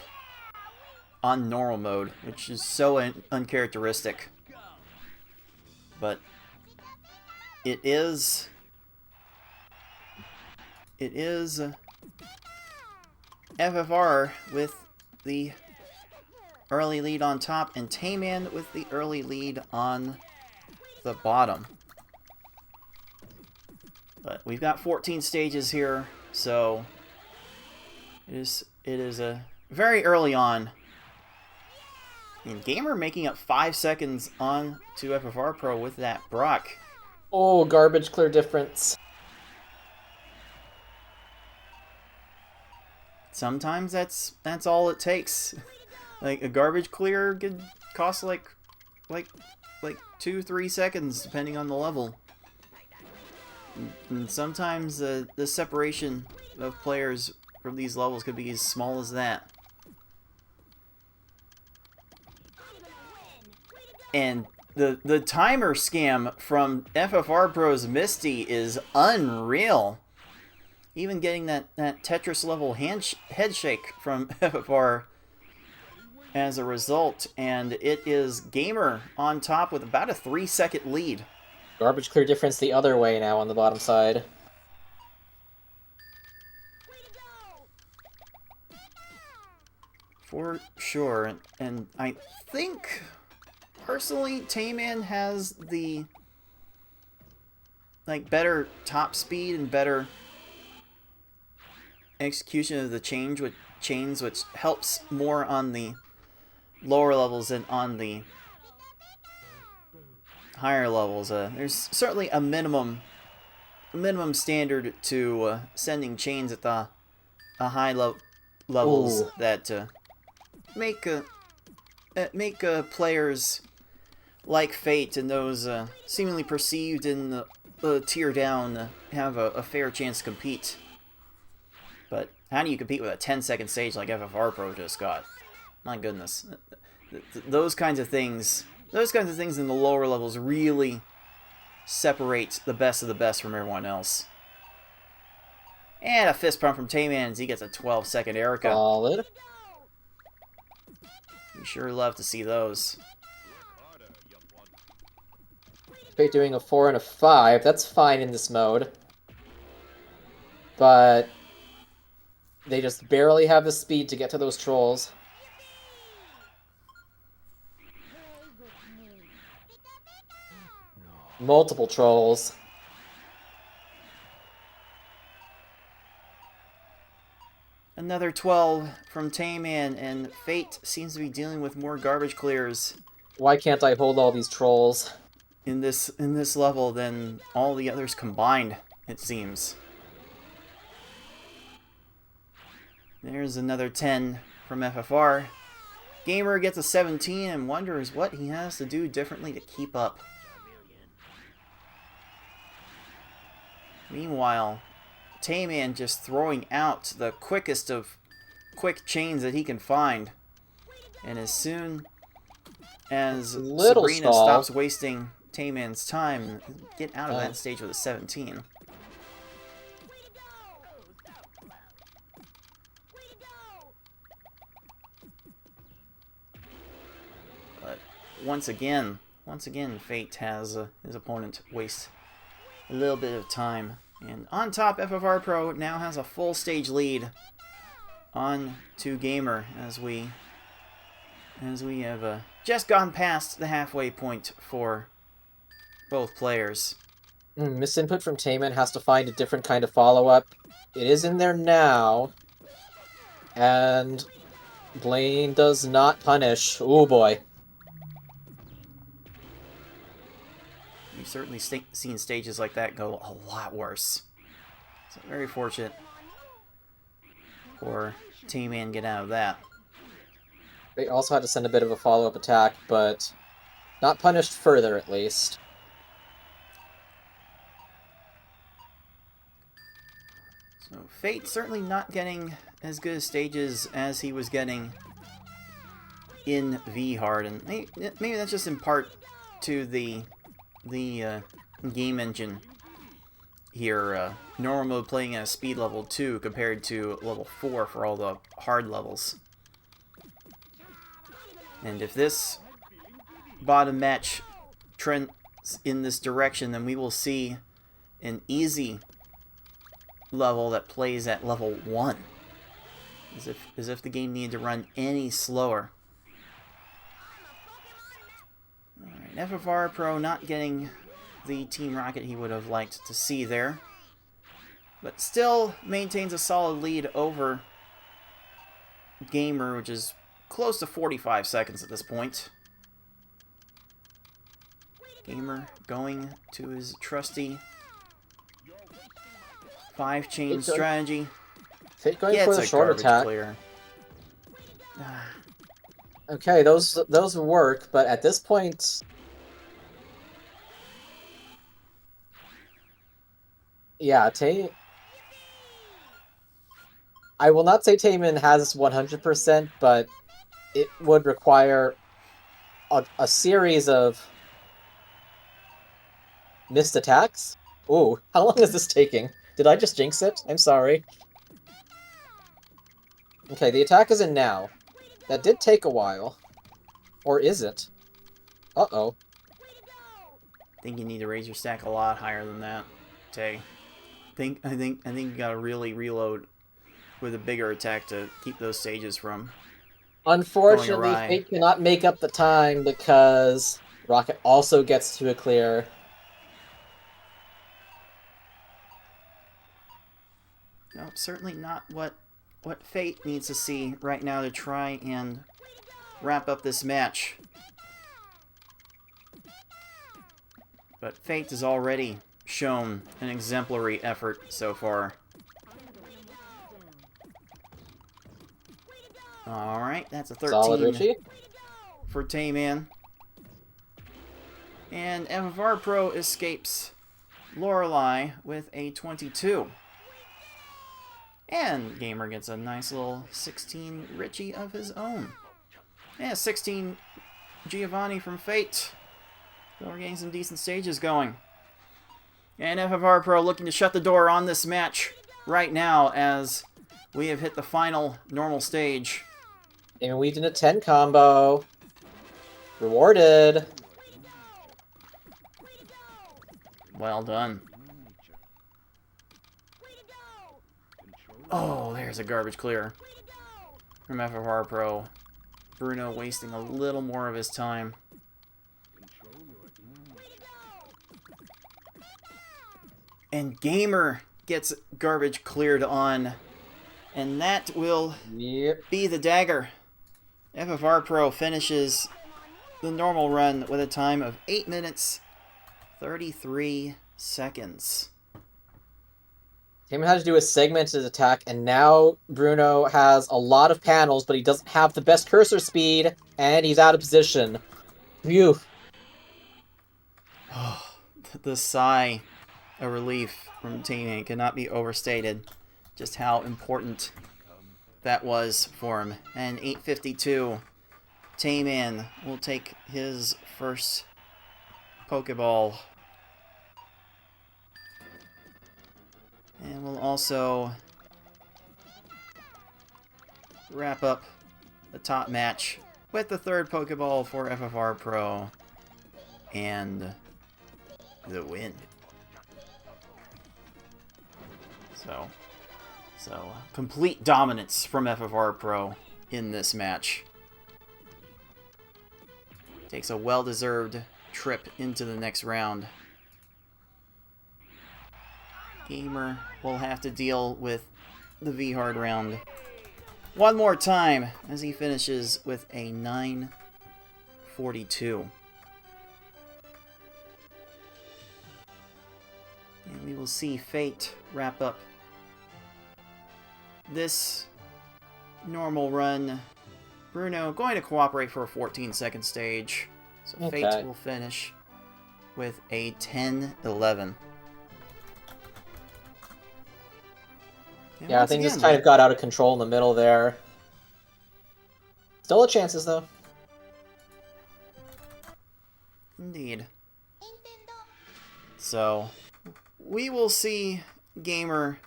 on normal mode, which is so uncharacteristic. But it is FFR with the early lead on top, and TaymanND with the early lead on the bottom. But we've got 14 stages here, so it is a very early on. And Gamer making up 5 seconds on to FFR Pro with that Brock. Oh, garbage clear difference. Sometimes that's all it takes. Like a garbage clear could cost like 2-3 seconds depending on the level. And sometimes the separation of players from these levels could be as small as that. And the timer scam from FFR Pro's Misty is unreal. Even getting that Tetris level head shake from FFR as a result, and it is Gamer on top with about a 3-second lead. Garbage clear difference the other way now on the bottom side. For sure, and I think personally TaymanND has the better top speed and better execution of the chains, which helps more on the lower levels than on the higher levels. There's certainly a minimum standard to sending chains at the high levels. Ooh. That make players like Fate and those seemingly perceived in the tier down have a fair chance to compete. But how do you compete with a 10-second stage like FFR Pro just got? My goodness. Those kinds of things in the lower levels really separate the best of the best from everyone else. And a fist pump from TaymanND as he gets a 12-second Erica. Solid. We sure love to see those. Fate doing a 4 and a 5. That's fine in this mode. But They just barely have the speed to get to those trolls. Multiple trolls. Another 12 from Tayman, and Fate seems to be dealing with more garbage clears Why can't I hold all these trolls? in this level than all the others combined, it seems. There's another 10 from FFR. Gamer gets a 17 and wonders what he has to do differently to keep up. Meanwhile, Tayman just throwing out the quickest of quick chains that he can find. And as soon as Sabrina stops wasting Tayman's time, get out of that stage with a 17. But once again, Fate has his opponent waste a little bit of time. And on top, FFR Pro now has a full stage lead on to Gamer as we have just gone past the halfway point for both players. Misinput from Tayman has to find a different kind of follow-up. It is in there now. And Blaine does not punish. Oh boy. You've certainly seen stages like that go a lot worse. So very fortunate for Tayman get out of that. They also had to send a bit of a follow-up attack, but not punished further, at least. So Fate certainly not getting as good stages as he was getting in V-Hard, and maybe that's just in part to the game engine here. Normal mode playing at a speed level 2 compared to level 4 for all the hard levels. And if this bottom match trends in this direction, then we will see an easy level that plays at level 1. As if the game needed to run any slower. Alright, FFR Pro not getting the Team Rocket he would have liked to see there. But still maintains a solid lead over Gamer, which is close to 45 seconds at this point. Gamer going to his trusty 5-chain strategy. Fate going for the short attack. Okay, those work, but at this point, yeah, I will not say Tayman has 100%, but it would require a series of missed attacks. Ooh, how long is this taking? Did I just jinx it? I'm sorry. Okay, the attack is in now. That did take a while. Or is it? Uh-oh. I think you need to raise your stack a lot higher than that, Tay. I think you gotta really reload with a bigger attack to keep those stages from Unfortunately, Fate cannot make up the time because Rocket also gets to a clear. No, certainly not what Fate needs to see right now to try and wrap up this match. But Fate has already shown an exemplary effort so far. Alright, that's a 13 Solid, for Tayman. And FFR Pro escapes Lorelei with a 22. And Gamer gets a nice little 16 Richie of his own. Yeah, 16 Giovanni from Fate. So we're getting some decent stages going. And FFR Pro looking to shut the door on this match right now as we have hit the final normal stage. And we did a 10 combo. Rewarded. Well done. Oh, there's a garbage clear from FFR Pro. Bruno wasting a little more of his time. And Gamer gets garbage cleared on. And that will Yep. be the dagger. FFR Pro finishes the normal run with a time of 8 minutes, 33 seconds. Tayman had to do a segmented attack, and now Bruno has a lot of panels, but he doesn't have the best cursor speed, and he's out of position. Phew. The sigh of relief from Tayman cannot be overstated. Just how important that was for him. And 8:52, Tayman will take his first Pokeball. And we'll also wrap up the top match with the third Pokeball for FFR Pro and the win. So complete dominance from FFR Pro in this match. Takes a well-deserved trip into the next round. Gamer will have to deal with the V-Hard round one more time as he finishes with a 9:42. And we will see Fate wrap up this normal run. Bruno going to cooperate for a 14-second stage. So Okay. Fate will finish with a 10:11. And Yeah, I once think this again, kind of got out of control in the middle there. Still a chances, though. Indeed. So, we will see Gamer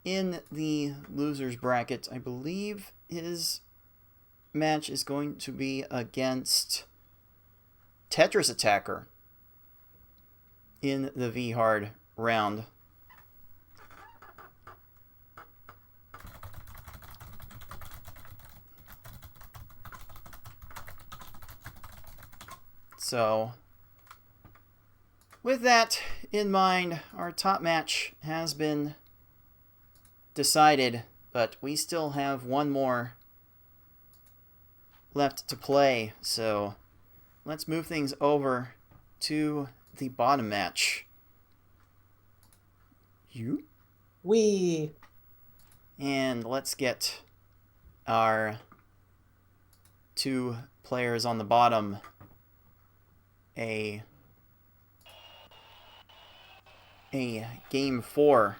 in the losers bracket. I believe his match is going to be against Tetris Attacker in the V-Hard round. So, with that in mind, our top match has been decided, but we still have one more left to play. So, let's move things over to the bottom match. And let's get our two players on the bottom a game 4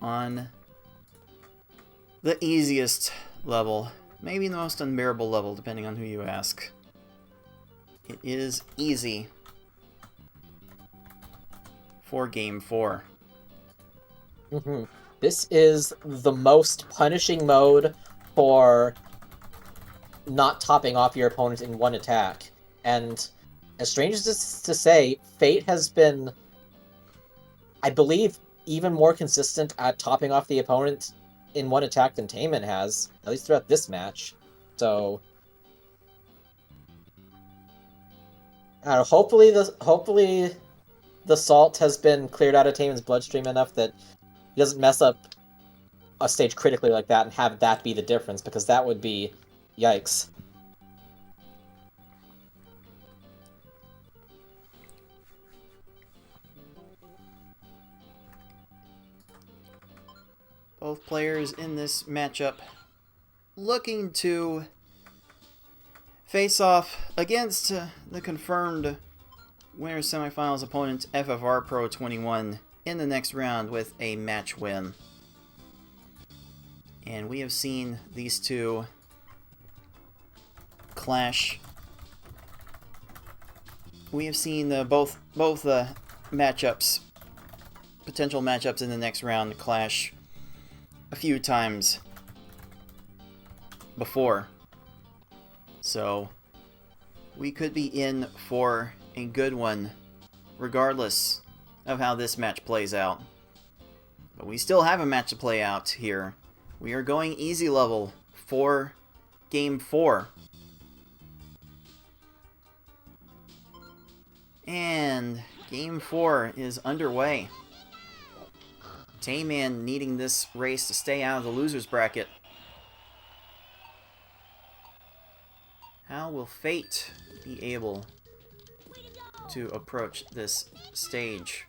on the easiest level, maybe the most unbearable level, depending on who you ask. It is easy for game 4. This is the most punishing mode for not topping off your opponent in one attack. And as strange as this is to say, Fate has been, I believe, even more consistent at topping off the opponent in one attack than Tayman has, at least throughout this match. So, hopefully the salt has been cleared out of Tayman's bloodstream enough that he doesn't mess up a stage critically like that and have that be the difference, because that would be yikes. Both players in this matchup looking to face off against the confirmed winners semifinals opponent FFR Pro 21 in the next round with a match win. And we have seen these two clash. We have seen both matchups, potential matchups in the next round clash a few times before. So we could be in for a good one regardless of how this match plays out. But we still have a match to play out here. We are going easy level for Game 4. And Game 4 is underway. Tayman needing this race to stay out of the loser's bracket. How will Fate be able to approach this stage?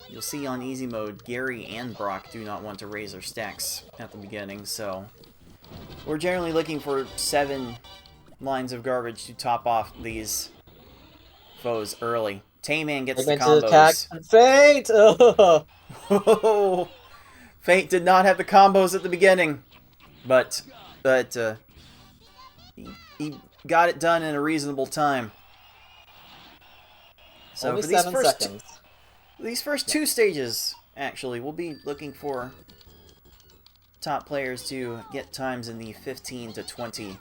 You'll see on easy mode, Gary and Brock do not want to raise their stacks at the beginning, so we're generally looking for 7 lines of garbage to top off these foes early. Tayman gets the combos. Fate! Oh, Fate did not have the combos at the beginning, but he got it done in a reasonable time. So Only for these 7 first seconds. These first 2 stages, actually, we'll be looking for top players to get times in the 15 to 20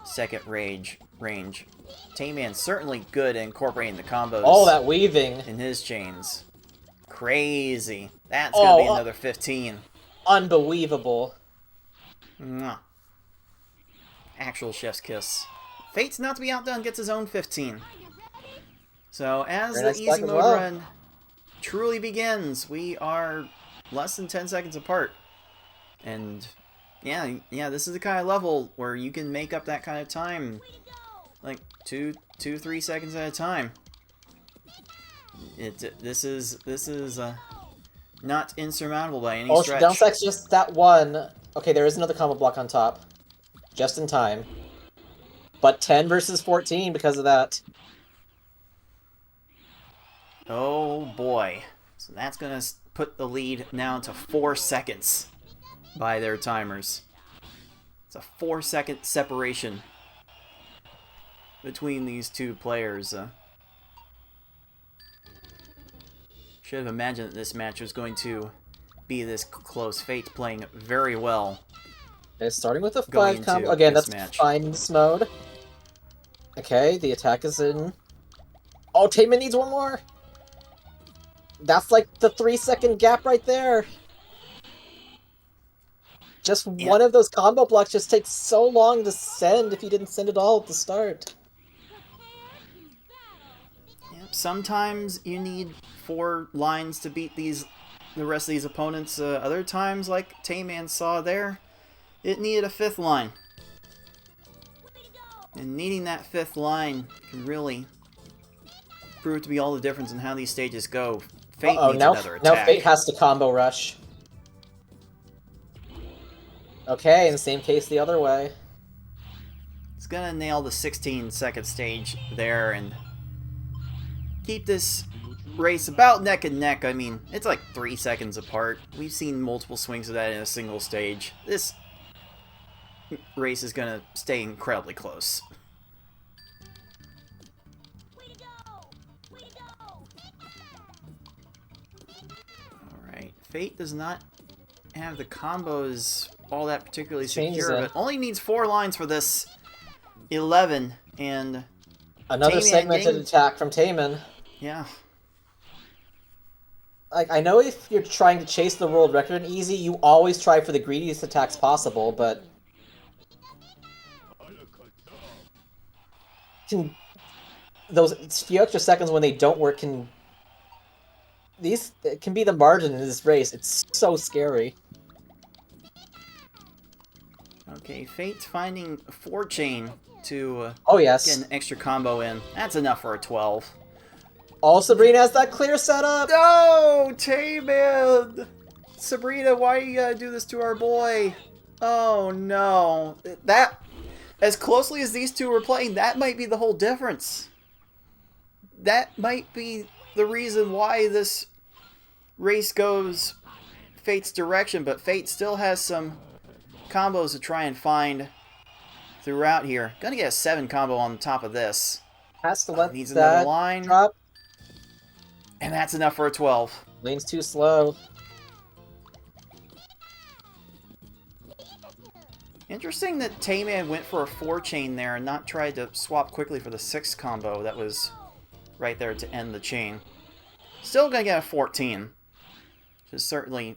second range. Tayman's certainly good at incorporating the combos. Oh, that weaving. In his chains. Crazy. That's gonna be another 15. Unbelievable. Mwah. Actual chef's kiss. Fate's not to be outdone, gets his own 15. So, as the easy mode run truly begins, we are less than 10 seconds apart. And, yeah, this is the kind of level where you can make up that kind of time. Like, 3 seconds at a time. This is not insurmountable by any stretch. Downstack's just that one. Okay, there is another combo block on top. Just in time. But 10 versus 14 because of that. Oh boy. So that's going to put the lead now to 4 seconds by their timers. It's a 4-second separation between these 2 players. Should have imagined that this match was going to be this close. Fate playing very well. Okay, starting with a 5 combo. Again, that's fine in this mode. Okay, the attack is in. Oh, Tayman needs one more! That's like the 3-second gap right there. Just one of those combo blocks just takes so long to send if you didn't send it all at the start. Yep, sometimes you need 4 lines to beat the rest of these opponents. Other times, like Tayman saw there, it needed a 5th line. And needing that 5th line can really prove to be all the difference in how these stages go. Fate needs another attack. Now Fate has to combo rush. Okay, in the same case the other way. He's gonna nail the 16-second stage there and keep this race about neck and neck. I mean, it's like 3 seconds apart. We've seen multiple swings of that in a single stage. This race is gonna stay incredibly close. Alright, Fate does not have the combos all that particularly secure, but only needs 4 lines for this 11, and another segmented attack from Tayman. Yeah. Like, I know if you're trying to chase the world record in easy, you always try for the greediest attacks possible, but those few extra seconds when they don't work can be the margin in this race. It's so scary. Okay, Fate's finding 4-chain to get an extra combo in. That's enough for a 12. Oh, Sabrina has that clear setup! No! Tayman! Sabrina, why you gotta do this to our boy? Oh no. That, as closely as these 2 were playing, that might be the whole difference. That might be the reason why this race goes Fate's direction, but Fate still has some combos to try and find throughout here. Gonna get a 7 combo on top of this. Has to let needs that another line. Drop. And that's enough for a 12. Lane's too slow. Interesting that Tayman went for a 4-chain there and not tried to swap quickly for the 6 combo that was right there to end the chain. Still gonna get a 14. which is certainly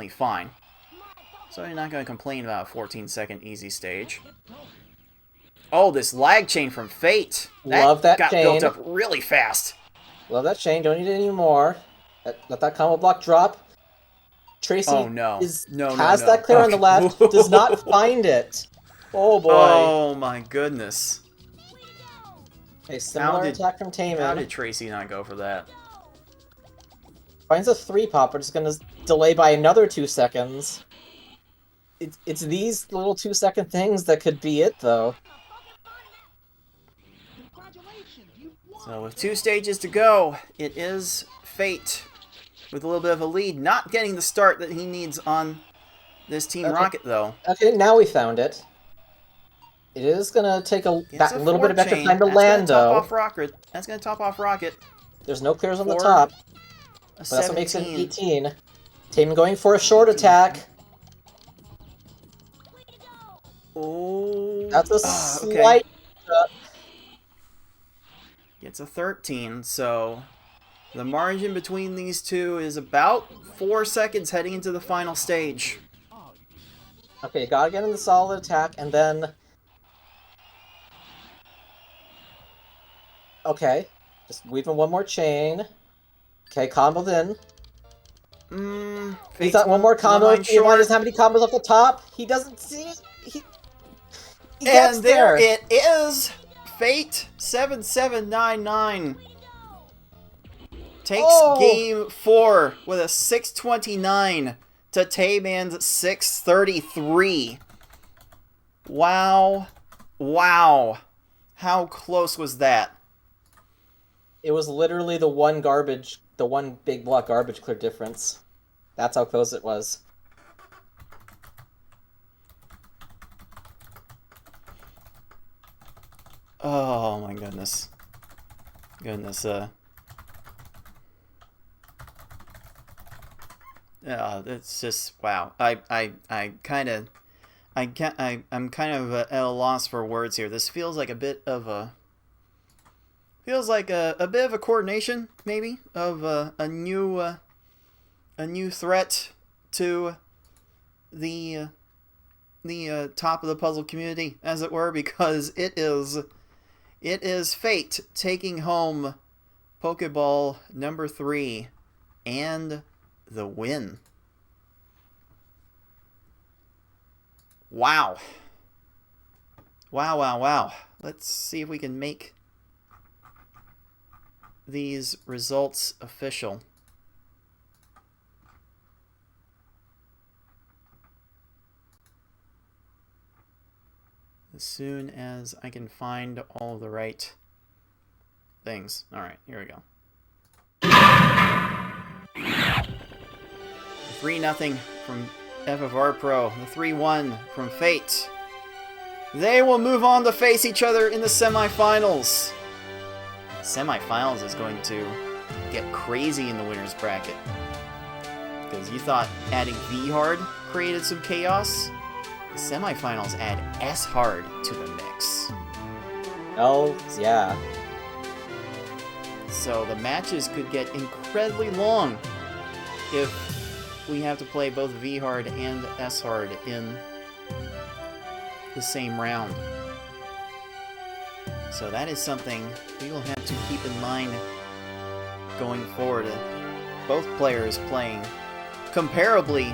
fine. So you're not going to complain about a 14-second easy stage. Oh, this lag chain from Fate. Love that got chain. built up really fast. Love that chain. Don't need it anymore. Let that combo block drop. Tracy has that clear on the left. Does not find it. Oh boy. Oh my goodness. A similar attack from Tayman. How did Tracy not go for that? Finds a 3-pop, but it's going to delay by another 2 seconds. It's these little 2-second things that could be it, though. So with 2 stages to go, it is Fate with a little bit of a lead. Not getting the start that he needs on this Team Rocket, though. Okay, now we found it. It is going to take a little bit of extra time to land, though. That's going to top off Rocket. There's no clears on the top. But that's what makes it 18. Tayman going for a short attack. Oh, that's a slight... Gets a 13, so the margin between these two is about 4 seconds heading into the final stage. Okay, gotta get in the solid attack, and then... Okay, just weaving one more chain. Okay, comboed in. He's got one more combo. He doesn't have any combos off the top. He doesn't see it. He gets there. It is. Fate7799 takes game 4 with a 629 to TaymanND's 633. Wow. Wow. How close was that? It was literally the one big block garbage clear difference. That's how close it was. Oh my goodness. Yeah, it's just wow. I'm kind of at a loss for words here. This feels like a bit of a coordination, maybe, of a new threat to the top of the puzzle community, as it were, because it is Fate taking home Pokeball number 3 and the win. Wow. Wow. Let's see if we can make these results official. As soon as I can find all the right things. Alright, here we go. 3-0 from FFR Pro. The 3-1 from Fate. They will move on to face each other in the semifinals. Semifinals is going to get crazy in the winner's bracket. Because you thought adding V-Hard created some chaos? The semifinals add S-Hard to the mix. Oh, yeah. So the matches could get incredibly long if we have to play both V-Hard and S-Hard in the same round. So that is something we will have to keep in mind going forward. Both players playing comparably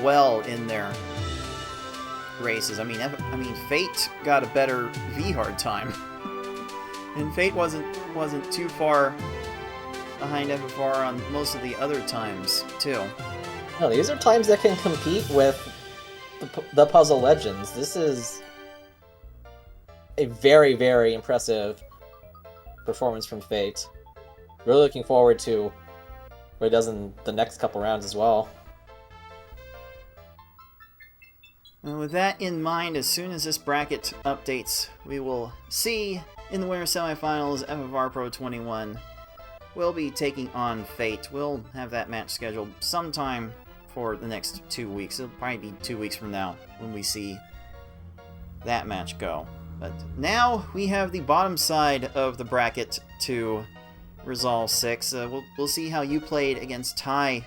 well in their races. I mean, Fate got a better V-Hard time, and Fate wasn't too far behind FFR on most of the other times too. No, these are times that can compete with the Puzzle Legends. This is a very, very impressive performance from Fate. Really looking forward to what it does in the next couple rounds as well. And with that in mind, as soon as this bracket updates, we will see in the winter semifinals, FFR Pro 21 will be taking on Fate. We'll have that match scheduled sometime for the next 2 weeks. It'll probably be 2 weeks from now when we see that match go. But now we have the bottom side of the bracket to resolve 6. We'll see how you played against Ty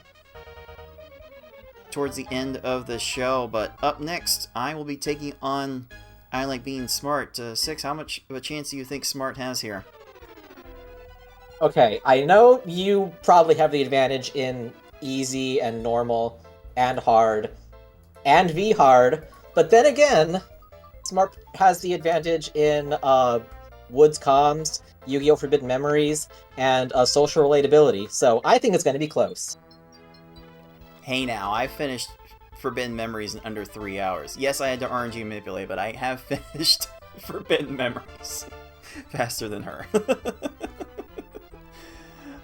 towards the end of the show. But up next, I will be taking on I Like Being Smart. Six, how much of a chance do you think Smart has here? Okay, I know you probably have the advantage in easy and normal and hard and V hard, but then again, Smart has the advantage in Woods Comms, Yu-Gi-Oh! Forbidden Memories, and social relatability, so I think it's going to be close. Hey now, I finished Forbidden Memories in under 3 hours. Yes, I had to RNG manipulate, but I have finished Forbidden Memories faster than her.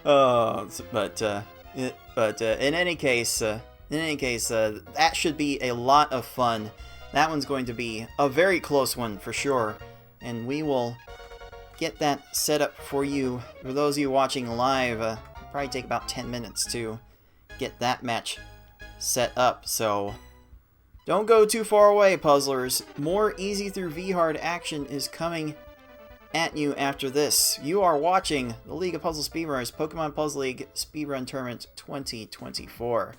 But in any case, that should be a lot of fun. That one's going to be a very close one for sure, and we will get that set up for you. For those of you watching live, it'll probably take about 10 minutes to get that match set up, so don't go too far away, puzzlers. More easy through V-hard action is coming at you after this. You are watching the League of Puzzle Speedrunners Pokemon Puzzle League Speedrun Tournament 2024.